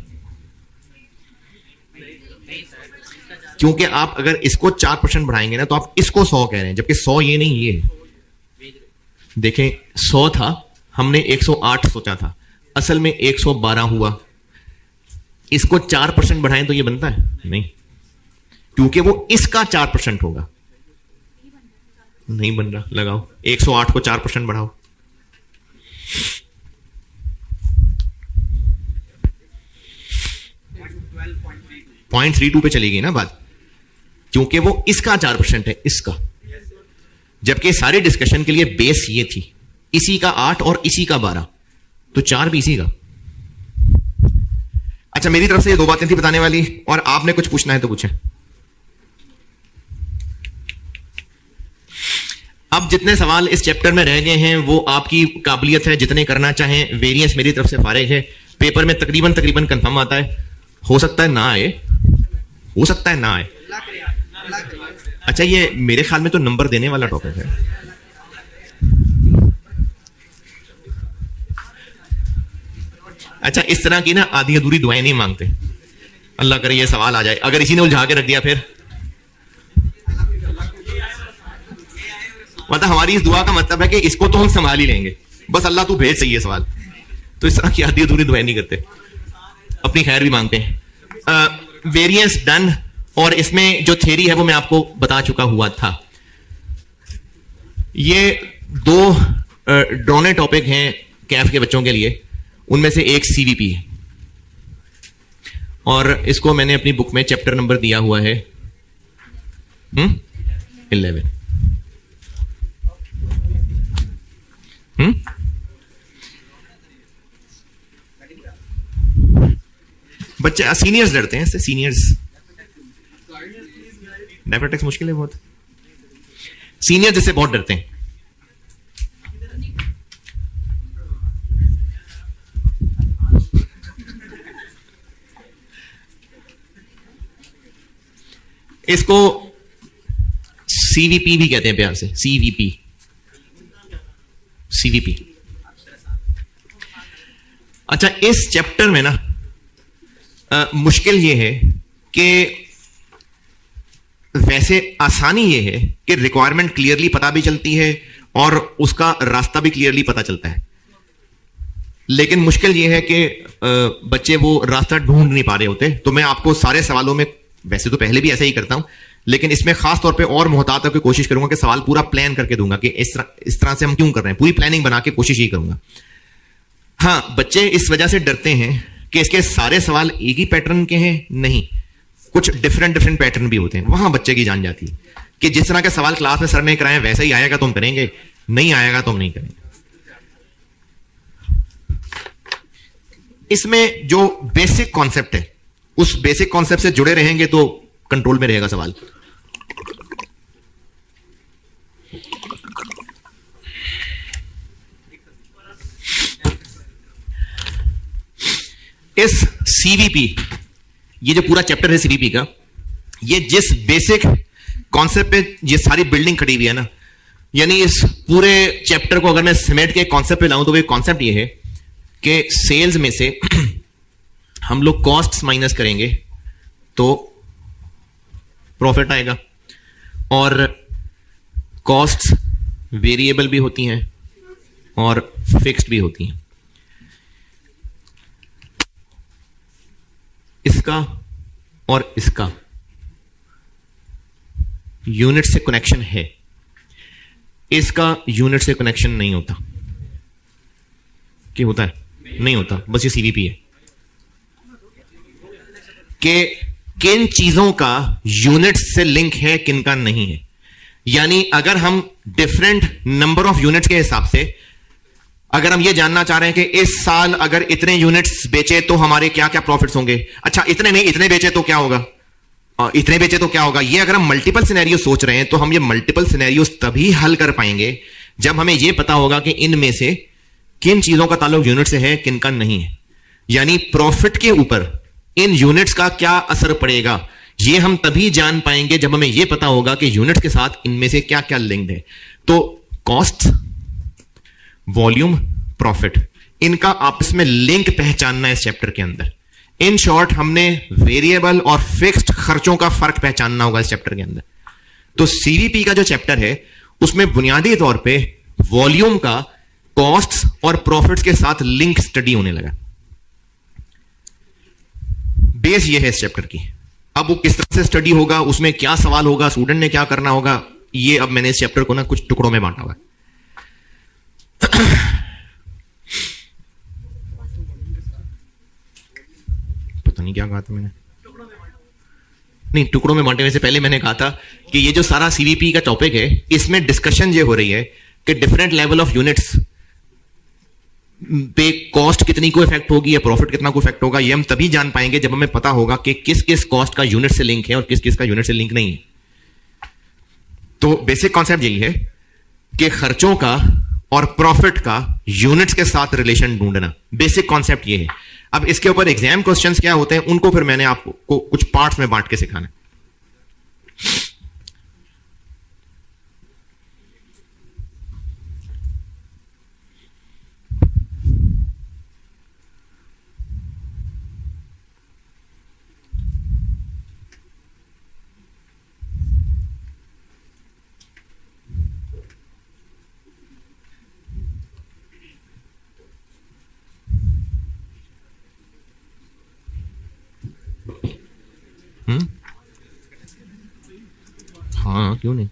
क्योंकि आप अगर इसको 4% बढ़ाएंगे ना तो आप इसको 100 कह रहे हैं, जबकि 100 ये नहीं, ये देखें 100 था, हमने 108 सोचा था, असल में 112 हुआ। इसको 4% बढ़ाएं तो ये बनता है नहीं, क्योंकि वो इसका 4% होगा। नहीं बन रहा, लगाओ 108 को 4% बढ़ाओ। .32 पे चली गई ना बात, क्योंकि वो इसका 4% है, इसका। जबकि सारी डिस्कशन के लिए बेस ये थी, इसी का 8 और इसी का 12, तो 4 भी इसी का। अच्छा, मेरी तरफ से ये 2 बातें थी बताने वाली, और आपने कुछ पूछना है तो पूछें। अब जितने सवाल इस चैप्टर में रह गए हैं वो आपकी काबिलियत है, जितने करना चाहें। वेरिएंस मेरी तरफ से फारिग है, पेपर में तकरीबन कंफर्म आता है, हो सकता है ना आए, हो सकता है ना आए। अच्छा, ये मेरे ख्याल में तो नंबर देने वाला टॉपिक है। अच्छा, इस तरह की ना आधी अधूरी दुआएं नहीं मांगते, अल्लाह करे ये सवाल आ जाए। अगर इसी ने उलझा के रख दिया फिर मतलब हमारी इस दुआ का मतलब है कि इसको तो हम संभाल ही लेंगे, बस अल्लाह तू भेज सही है सवाल। तो इस तरह की आधी अधूरी दुआएं नहीं करते, अपनी खैर भी मांगते हैं। वेरिएंस डन, और इसमें जो थ्योरी है वो मैं आपको बता चुका हुआ था। ये 2 ड्रॉने टॉपिक हैं कैफ के बच्चों के लिए, उनमें से एक सीवीपी है, और इसको मैंने अपनी बुक में चैप्टर नंबर दिया हुआ है 11। बच्चे सीनियर्स डरते हैं इससे, सीनियर्स। डायफरटेक्स मुश्किल है बहुत, सीनियर जिससे बहुत डरते हैं। इसको सीवीपी भी कहते हैं प्यार से, सीवीपी, सीवीपी। अच्छा, इस चैप्टर में ना मुश्किल ये है कि वैसे आसानी ये है कि रिक्वायरमेंट क्लियरली पता भी चलती है और उसका रास्ता भी क्लियरली पता चलता है, लेकिन मुश्किल ये है कि बच्चे वो रास्ता ढूंढ नहीं पा रहे होते। तो मैं आपको सारे सवालों में, वैसे तो पहले भी ऐसा ही करता हूं, लेकिन इसमें खास तौर पे और मोहतात होकर कोशिश करूंगा कि सवाल पूरा प्लान करके दूंगा कि इस तरह से हम क्यों कर रहे हैं, पूरी प्लानिंग बना के कोशिश ही करूंगा। हाँ, बच्चे इस वजह से डरते हैं कि इसके सारे सवाल एक ही पैटर्न के हैं, नहीं, कुछ डिफरेंट पैटर्न भी होते हैं। वहां बच्चे की जान जाती है कि जिस तरह के सवाल क्लास में सर ने कराए वैसा ही आएगा तो हम करेंगे, नहीं आएगा तो हम नहीं करेंगे। इसमें जो बेसिक कॉन्सेप्ट है उस बेसिक कॉन्सेप्ट से जुड़े रहेंगे तो कंट्रोल में रहेगा सवाल। इस सीवीपी, ये जो पूरा चैप्टर है सीवीपी का, ये जिस बेसिक कॉन्सेप्ट पे ये सारी बिल्डिंग खड़ी हुई है ना, यानी इस पूरे चैप्टर को अगर मैं समेट के कॉन्सेप्ट पे लाऊं तो वो कॉन्सेप्ट ये है कि सेल्स में से हम लोग कॉस्ट्स माइनस करेंगे तो प्रॉफिट आएगा, और कॉस्ट्स वेरिएबल भी होती हैं और फिक्स्ड भी होती हैं। इसका और इसका यूनिट से कनेक्शन है, इसका यूनिट से कनेक्शन नहीं होता। क्या होता है? नहीं होता, बस ये सीवीपी है कि किन चीजों का यूनिट से लिंक है, किन का नहीं है। यानी अगर हम डिफरेंट नंबर ऑफ यूनिट्स के हिसाब से अगर हम ये जानना चाह रहे हैं कि इस साल अगर इतने यूनिट्स बेचे तो हमारे क्या क्या प्रॉफिट्स होंगे, अच्छा इतने नहीं इतने बेचे तो क्या होगा, इतने बेचे तो क्या होगा, ये अगर हम मल्टीपल सिनेरियो सोच रहे हैं तो हम ये मल्टीपल सिनेरियोस तभी हल कर पाएंगे जब हमें यह पता होगा कि इनमें से किन चीजों का ताल्लुक यूनिट से है, किन का नहीं है। यानी प्रॉफिट के ऊपर इन यूनिट्स का क्या असर पड़ेगा, यह हम तभी जान पाएंगे जब हमें यह पता होगा कि यूनिट्स के साथ इनमें से क्या क्या लिंक्ड है। तो कॉस्ट, वॉल्यूम, प्रॉफिट, इनका आपस में लिंक पहचानना है इस चैप्टर के अंदर। इन शॉर्ट हमने वेरिएबल और फिक्स्ड खर्चों का फर्क पहचानना होगा इस चैप्टर के अंदर। तो सीवीपी का जो चैप्टर है उसमें बुनियादी तौर पे वॉल्यूम का कॉस्ट्स और प्रॉफिट्स के साथ लिंक स्टडी होने लगा। बेस ये है इस चैप्टर की। अब वो किस तरह से स्टडी होगा, उसमें क्या सवाल होगा, स्टूडेंट ने क्या करना होगा, ये अब मैंने इस चैप्टर को ना कुछ टुकड़ों में बांटा हुआ है। पता नहीं क्या कहा था मैंने, नहीं टुकड़ों में बांटे में से पहले मैंने कहा था कि ये जो सारा सीवीपी का टॉपिक है इसमें डिस्कशन ये हो रही है कि डिफरेंट लेवल ऑफ यूनिट्स पे कॉस्ट कितनी को इफेक्ट होगी या प्रॉफिट कितना को इफेक्ट होगा। ये हम तभी जान पाएंगे जब हमें पता होगा कि किस किस कॉस्ट का यूनिट से लिंक है और किस किस का यूनिट से लिंक नहीं है। तो बेसिक कॉन्सेप्ट यही है कि खर्चों का और प्रॉफिट का यूनिट्स के साथ रिलेशन ढूंढना, बेसिक कॉन्सेप्ट ये है। अब इसके ऊपर एग्जाम क्वेश्चंस क्या होते हैं उनको फिर मैंने आपको कुछ पार्ट्स में बांट के सिखाना है। हाँ क्यों नहीं।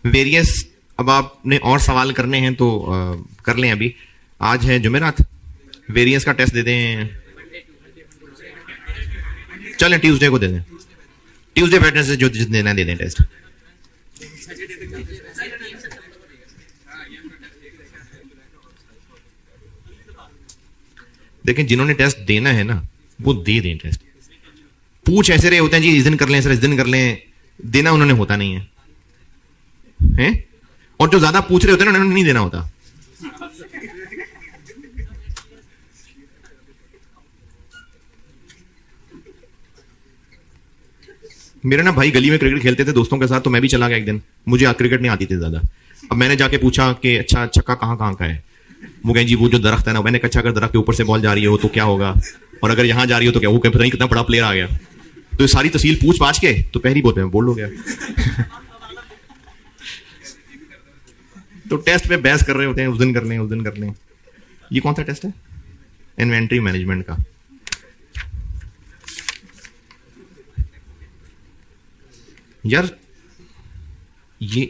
वेरियस अब आपने और सवाल करने हैं तो कर लें। अभी आज है जुमेरात, वेरियस का टेस्ट दे दें, चलें ट्यूसडे को दे दें, ट्यूसडे वेडनेसडे जो जिस देना दे दें टेस्ट। देखें जिन्होंने टेस्ट देना है ना वो दे दें टेस्ट। पूछ ऐसे रहे होते हैं जी इस दिन कर लें सर इस दिन कर लें, देना उन्होंने होता नहीं है, हैं? और जो ज्यादा पूछ रहे होते हैं ना उन्होंने नहीं देना होता। मेरे ना भाई गली में क्रिकेट खेलते थे दोस्तों के साथ, तो मैं भी चला गया एक दिन, मुझे क्रिकेट नहीं आती थी ज्यादा। अब मैंने जाके पूछा कि अच्छा छक्का कहाँ कहाँ का है, वो कहें जी वो जो दरख्त है ना। मैंने कहा अच्छा अगर दरख्त के ऊपर से बॉल जा रही हो तो क्या होगा, और अगर यहां जा रही हो तो क्या, वो पता नहीं कितना बड़ा प्लेयर आ गया। तो सारी तफसील पूछ पाछ के तो पहली बोलते हैं बोल हो गया। तो टेस्ट पे बहस कर रहे होते हैं, उस दिन कर लें उस दिन कर लें। ये कौन सा टेस्ट है? इन्वेंट्री मैनेजमेंट का। यार ये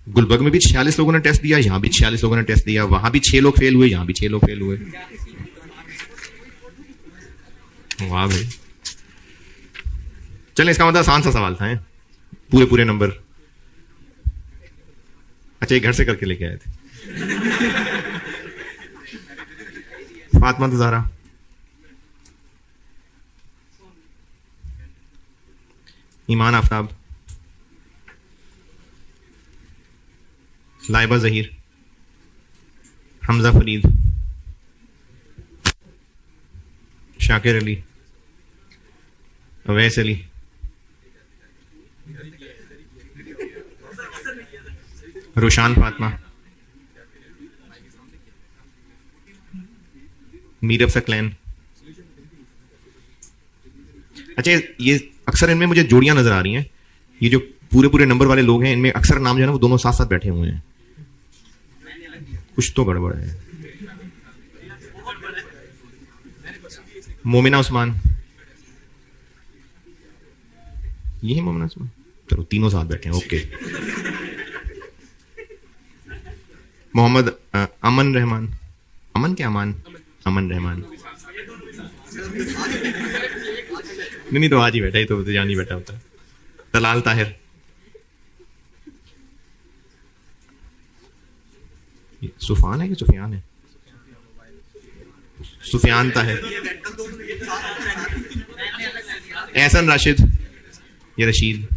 गुलबर्ग में भी 46 लोगों ने टेस्ट दिया, यहां भी 46 लोगों ने टेस्ट दिया, वहां भी 6 लोग फेल हुए, यहां भी 6 लोग फेल हुए। वाह भाई, चलें इसका मतलब आसान सा सवाल था, पूरे पूरे नंबर। अच्छा ये घर से करके लेके आए थे। फातिमा तो ज़हरा, ईमान आफ्ताब, लाइबा जहीर, हमजा फरीद, शाकिर अली, अवैस अली, रुशान फातिमा, मीर अफसर क्लैन, अच्छा, ये अक्सर इनमें मुझे जोड़ियां नजर आ रही हैं। ये जो पूरे पूरे नंबर वाले लोग हैं, इनमें अक्सर नाम जो है ना वो दोनों साथ साथ बैठे हुए हैं। कुछ तो गड़बड़ है। मोमिना उस्मान, ये है मोमिना उस्मान। चलो तीनों साथ बैठे हैं, ओके। मोहम्मद अमन रहमान, अमन क्या अमान, अमन रहमान। नहीं तो आज ही बैठा, ही तो जान ही बैठा होता। तलाल ताहिर, सुफान है कि सुफियान है? सुफियान ताहिर। एहसन राशिद, ये रशीद।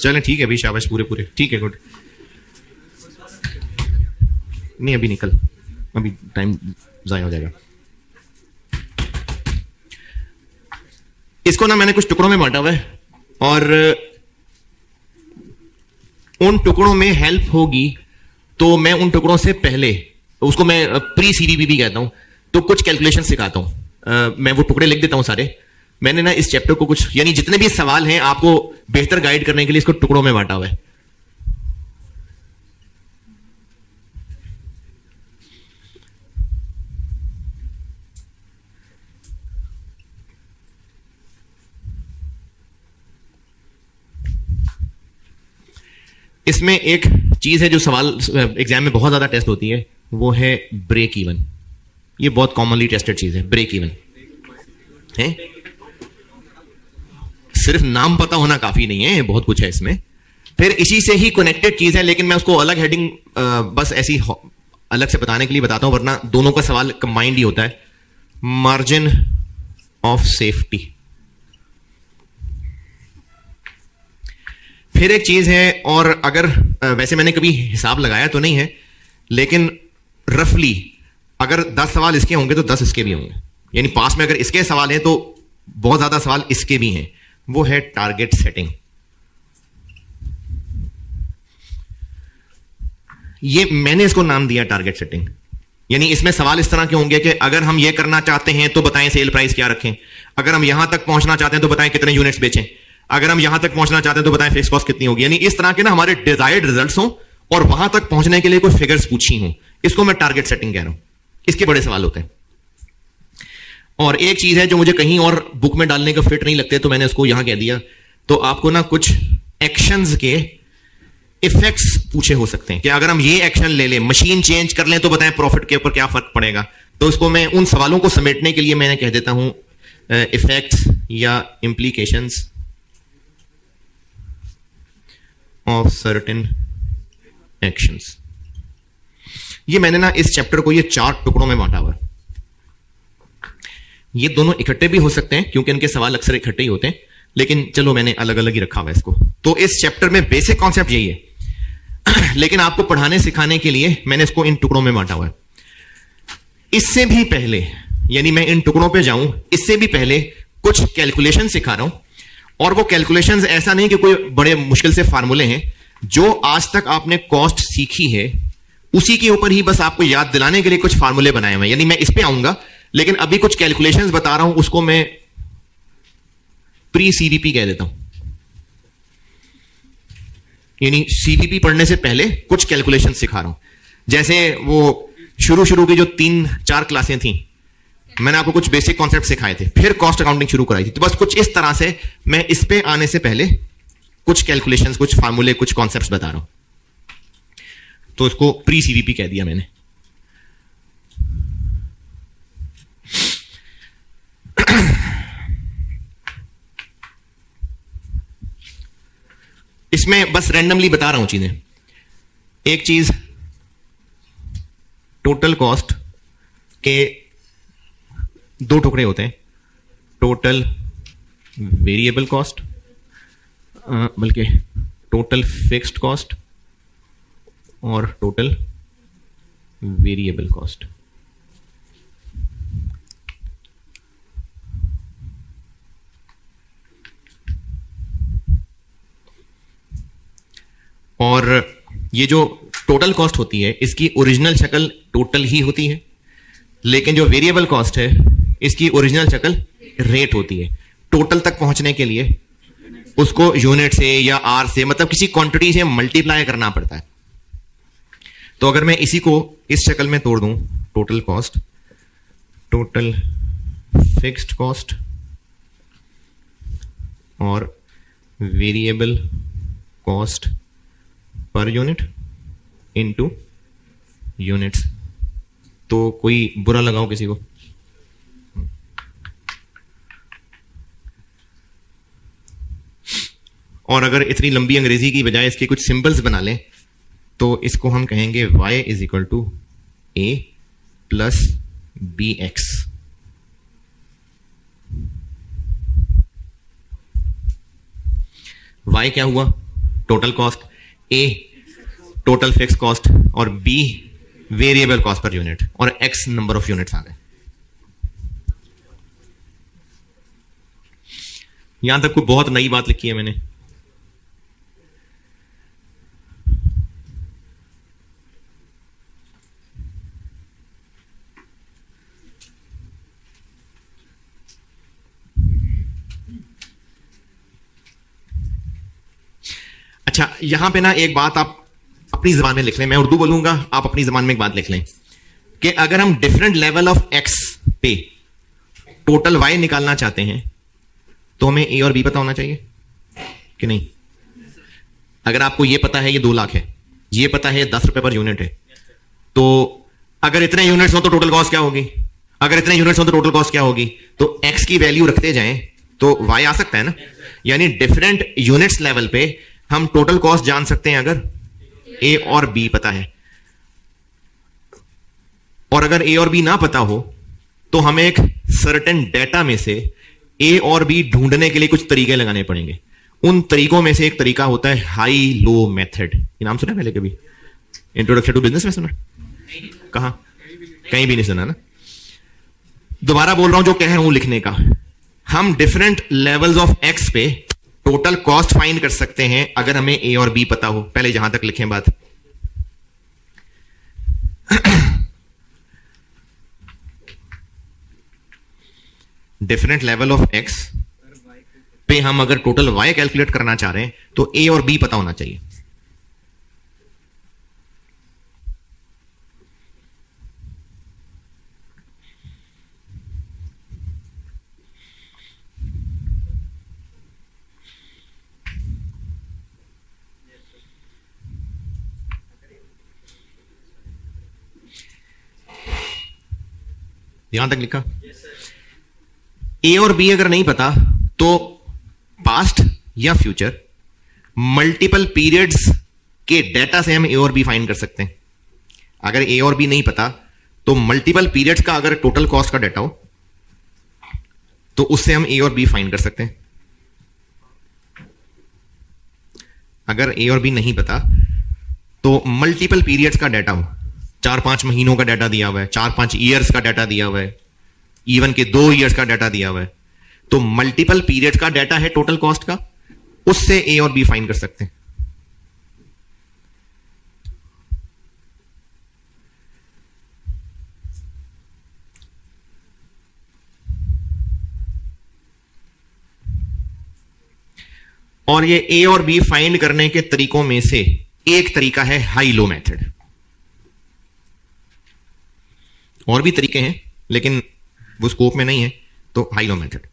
चलें ठीक है भाई, शाबाश, पूरे पूरे ठीक है, गुड। नहीं अभी निकल, अभी टाइम जाया हो जाएगा। इसको ना मैंने कुछ टुकड़ों में बांटा हुआ है और उन टुकड़ों में हेल्प होगी तो मैं उन टुकड़ों से पहले, उसको मैं प्री सीडीपी भी कहता हूं, तो कुछ कैलकुलेशन सिखाता हूं। मैं वो टुकड़े लिख देता हूं सारे। मैंने ना इस चैप्टर को कुछ, यानी जितने भी सवाल हैं आपको बेहतर गाइड करने के लिए इसको टुकड़ों में बांटा हुआ है। इसमें एक चीज है जो सवाल एग्जाम में बहुत ज्यादा टेस्ट होती है, वो है ब्रेक इवन। ये बहुत कॉमनली टेस्टेड चीज है, ब्रेक इवन है। सिर्फ नाम पता होना काफी नहीं है, बहुत कुछ है इसमें। फिर इसी से ही कनेक्टेड चीज है, लेकिन मैं उसको अलग हेडिंग बस ऐसी अलग से बताने के लिए बताता हूं, वरना दोनों का सवाल कंबाइंड ही होता है। Margin of safety. फिर एक चीज है, और अगर वैसे मैंने कभी हिसाब लगाया तो नहीं है, लेकिन रफली अगर 10 सवाल इसके होंगे तो 10 इसके भी होंगे। यानी पास में अगर इसके सवाल हैं तो बहुत ज्यादा सवाल इसके भी हैं। वो है टारगेट सेटिंग। ये मैंने इसको नाम दिया टारगेट सेटिंग। यानी इसमें सवाल इस तरह के होंगे कि अगर हम ये करना चाहते हैं तो बताएं सेल प्राइस क्या रखें, अगर हम यहां तक पहुंचना चाहते हैं तो बताएं कितने यूनिट्स बेचें, अगर हम यहां तक पहुंचना चाहते हैं तो बताएं फिक्स कॉस्ट कितनी होगी। यानी इस तरह के ना हमारे डिजायर्ड रिजल्ट्स हों और वहां तक पहुंचने के लिए कोई फिगर्स पूछी हों, इसको मैं टारगेट सेटिंग कह रहा हूं। इसके बड़े सवाल होते हैं। और एक चीज है जो मुझे कहीं और बुक में डालने का फिट नहीं लगते, तो मैंने उसको यहां कह दिया। तो आपको ना कुछ एक्शंस के इफेक्ट्स पूछे हो सकते हैं कि अगर हम ये एक्शन ले लें, मशीन चेंज कर लें, तो बताएं प्रॉफिट के ऊपर क्या फर्क पड़ेगा। तो इसको मैं उन सवालों को समेटने के लिए मैंने कह देता हूं इफेक्ट्स या इंप्लीकेशंस ऑफ सर्टेन एक्शंस। ये मैंने ना इस चैप्टर को ये 4 टुकड़ों में बांटा हुआ। ये दोनों इकट्ठे भी हो सकते हैं क्योंकि इनके सवाल अक्सर इकट्ठे ही होते हैं, लेकिन चलो मैंने अलग अलग ही रखा हुआ इसको। तो इस चैप्टर में बेसिक कॉन्सेप्ट यही है लेकिन आपको पढ़ाने सिखाने के लिए मैंने इसको इन टुकड़ों में बांटा हुआ है। इससे भी पहले, यानी मैं इन टुकड़ों पे जाऊं, इससे भी पहले कुछ कैलकुलेशन सिखा रहा हूं। और वो कैलकुलेशंस ऐसा नहीं कि कोई बड़े मुश्किल से फार्मूले हैं, जो आज तक आपने कॉस्ट सीखी है उसी के ऊपर ही बस आपको याद दिलाने के लिए कुछ फार्मूले बनाए हुए हैं। यानी मैं इस पे आऊंगा, लेकिन अभी कुछ कैलकुलेशंस बता रहा हूं, उसको मैं प्री सीवीपी कह देता हूं। यानी सीवीपी पढ़ने से पहले कुछ कैलकुलेशन सिखा रहा हूं। जैसे वो शुरू की जो 3-4 क्लासें थी, मैंने आपको कुछ बेसिक कॉन्सेप्ट सिखाए थे, फिर कॉस्ट अकाउंटिंग शुरू कराई थी। तो बस कुछ इस तरह से मैं इस पे आने से पहले कुछ कैलकुलेशंस, कुछ फार्मूले, कुछ कॉन्सेप्ट्स बता रहा हूं। तो इसको प्री सीवीपी कह दिया मैंने। इसमें बस रैंडमली बता रहा हूं चीजें। एक चीज, टोटल कॉस्ट के 2 टुकड़े होते हैं, टोटल वेरिएबल कॉस्ट, बल्कि टोटल फिक्स्ड कॉस्ट और टोटल वेरिएबल कॉस्ट। और ये जो टोटल कॉस्ट होती है, इसकी ओरिजिनल शक्ल टोटल ही होती है, लेकिन जो वेरिएबल कॉस्ट है इसकी ओरिजिनल शक्ल रेट होती है। टोटल तक पहुंचने के लिए उसको यूनिट से या आर से, मतलब किसी क्वांटिटी से मल्टीप्लाई करना पड़ता है। तो अगर मैं इसी को इस शक्ल में तोड़ दूं, total cost, total fixed cost और variable cost per unit into units, तो कोई बुरा लगाओ किसी को? और अगर इतनी लंबी अंग्रेजी की बजाय इसके कुछ सिंबल्स बना लें तो इसको हम कहेंगे y is equal to a plus b x. y क्या हुआ? Total cost, a total fix cost और b variable cost per unit और x नंबर ऑफ यूनिट्स आ गए। यहां तक कोई बहुत नई बात लिखी है मैंने? अच्छा, यहां पे ना एक बात आप अपनी जबान में लिख लें, मैं उर्दू बोलूंगा, आप अपनी जबान में एक बात लिख लें कि अगर हम डिफरेंट लेवल ऑफ एक्स पे टोटल वाई निकालना चाहते हैं तो हमें ए और बी पता होना चाहिए कि नहीं? अगर आपको यह पता है ये 2 लाख है, ये पता है 10 रुपए पर यूनिट है, तो अगर इतने यूनिट्स हो तो टोटल कॉस्ट क्या होगी? अगर इतने यूनिट्स हो तो टोटल कॉस्ट क्या होगी? तो एक्स की वैल्यू रखते जाएं तो वाई आ सकता है ना। यानी डिफरेंट यूनिट्स लेवल पे हम टोटल कॉस्ट जान सकते हैं अगर ए और बी पता है। और अगर ए और बी ना पता हो तो हमें एक सर्टेन डेटा में से ए और बी ढूंढने के लिए कुछ तरीके लगाने पड़ेंगे। उन तरीकों में से एक तरीका होता है हाई लो मेथड। ये नाम सुना पहले कभी? इंट्रोडक्शन टू बिजनेस में सुना? कहां? कहीं भी नहीं सुना ना। दोबारा बोल रहा हूं जो कह रहा हूं लिखने का। हम डिफरेंट लेवल्स ऑफ एक्स पे टोटल कॉस्ट फाइंड कर सकते हैं अगर हमें ए और बी पता हो। पहले जहां तक लिखें बात, डिफरेंट लेवल ऑफ एक्स पे हम अगर टोटल वाई कैलकुलेट करना चाह रहे हैं तो ए और बी पता होना चाहिए। यहां तक लिखा? ए और बी अगर नहीं पता तो पास्ट या फ्यूचर मल्टीपल पीरियड्स के डेटा से हम ए और बी फाइंड कर सकते हैं। अगर ए और बी नहीं पता तो मल्टीपल पीरियड्स का अगर टोटल कॉस्ट का डेटा हो तो उससे हम ए और बी फाइंड कर सकते हैं। अगर ए और बी नहीं पता तो मल्टीपल पीरियड्स का डेटा हो, 4-5 महीनों का डाटा दिया हुआ है, 4-5 ईयर्स का डाटा दिया हुआ है, इवन के 2 ईयर्स का डाटा दिया हुआ है, तो मल्टीपल पीरियड का डाटा है टोटल कॉस्ट का, उससे ए और बी फाइंड कर सकते हैं। और ये ए और बी फाइंड करने के तरीकों में से एक तरीका है हाई लो मेथड। और भी तरीके हैं लेकिन वो स्कोप में नहीं है, तो हाई लो मेथड।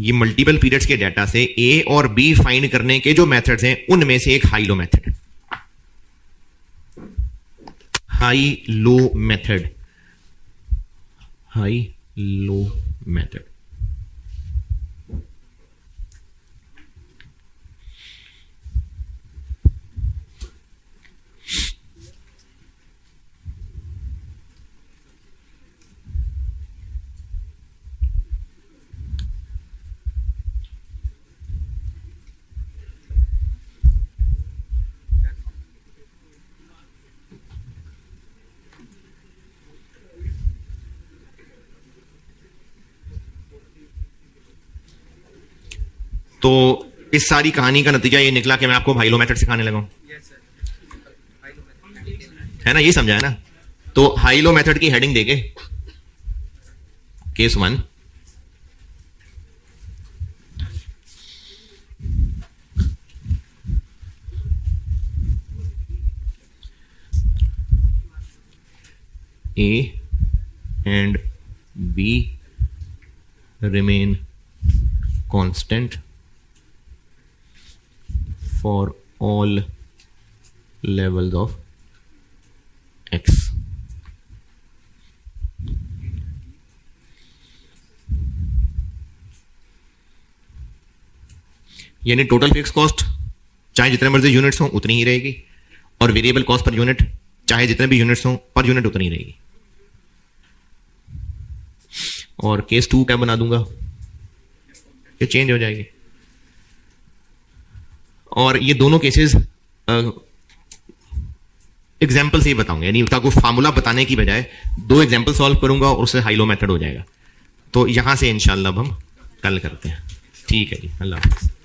ये मल्टीपल पीरियड्स के डाटा से ए और बी फाइंड करने के जो मेथड्स हैं उनमें से एक high low method. High low method, high low method. तो इस सारी कहानी का नतीजा ये निकला कि मैं आपको हाई लो मेथड सिखाने लगा हूं, है ना? ये समझा है ना? तो हाई लो मेथड की हेडिंग देके case 1, A and B remain constant for all levels of x. यानी टोटल फिक्स कॉस्ट चाहे जितने मर्जी यूनिट्स हों उतनी ही रहेगी, और वेरिएबल कॉस्ट पर यूनिट चाहे जितने भी यूनिट्स हों पर यूनिट उतनी ही रहेगी। और केस 2 क्या बना दूंगा, ये चेंज हो जाएगी। और ये दोनों केसेस एग्जाम्पल से ही बताऊंगा, यानी ताकि फार्मूला बताने की बजाय 2 एग्जाम्पल सॉल्व करूंगा और उससे हाई लो मेथड हो जाएगा। तो यहां से इंशाल्लाह हम कल करते हैं। ठीक है जी, अल्लाह हाफ़िज़।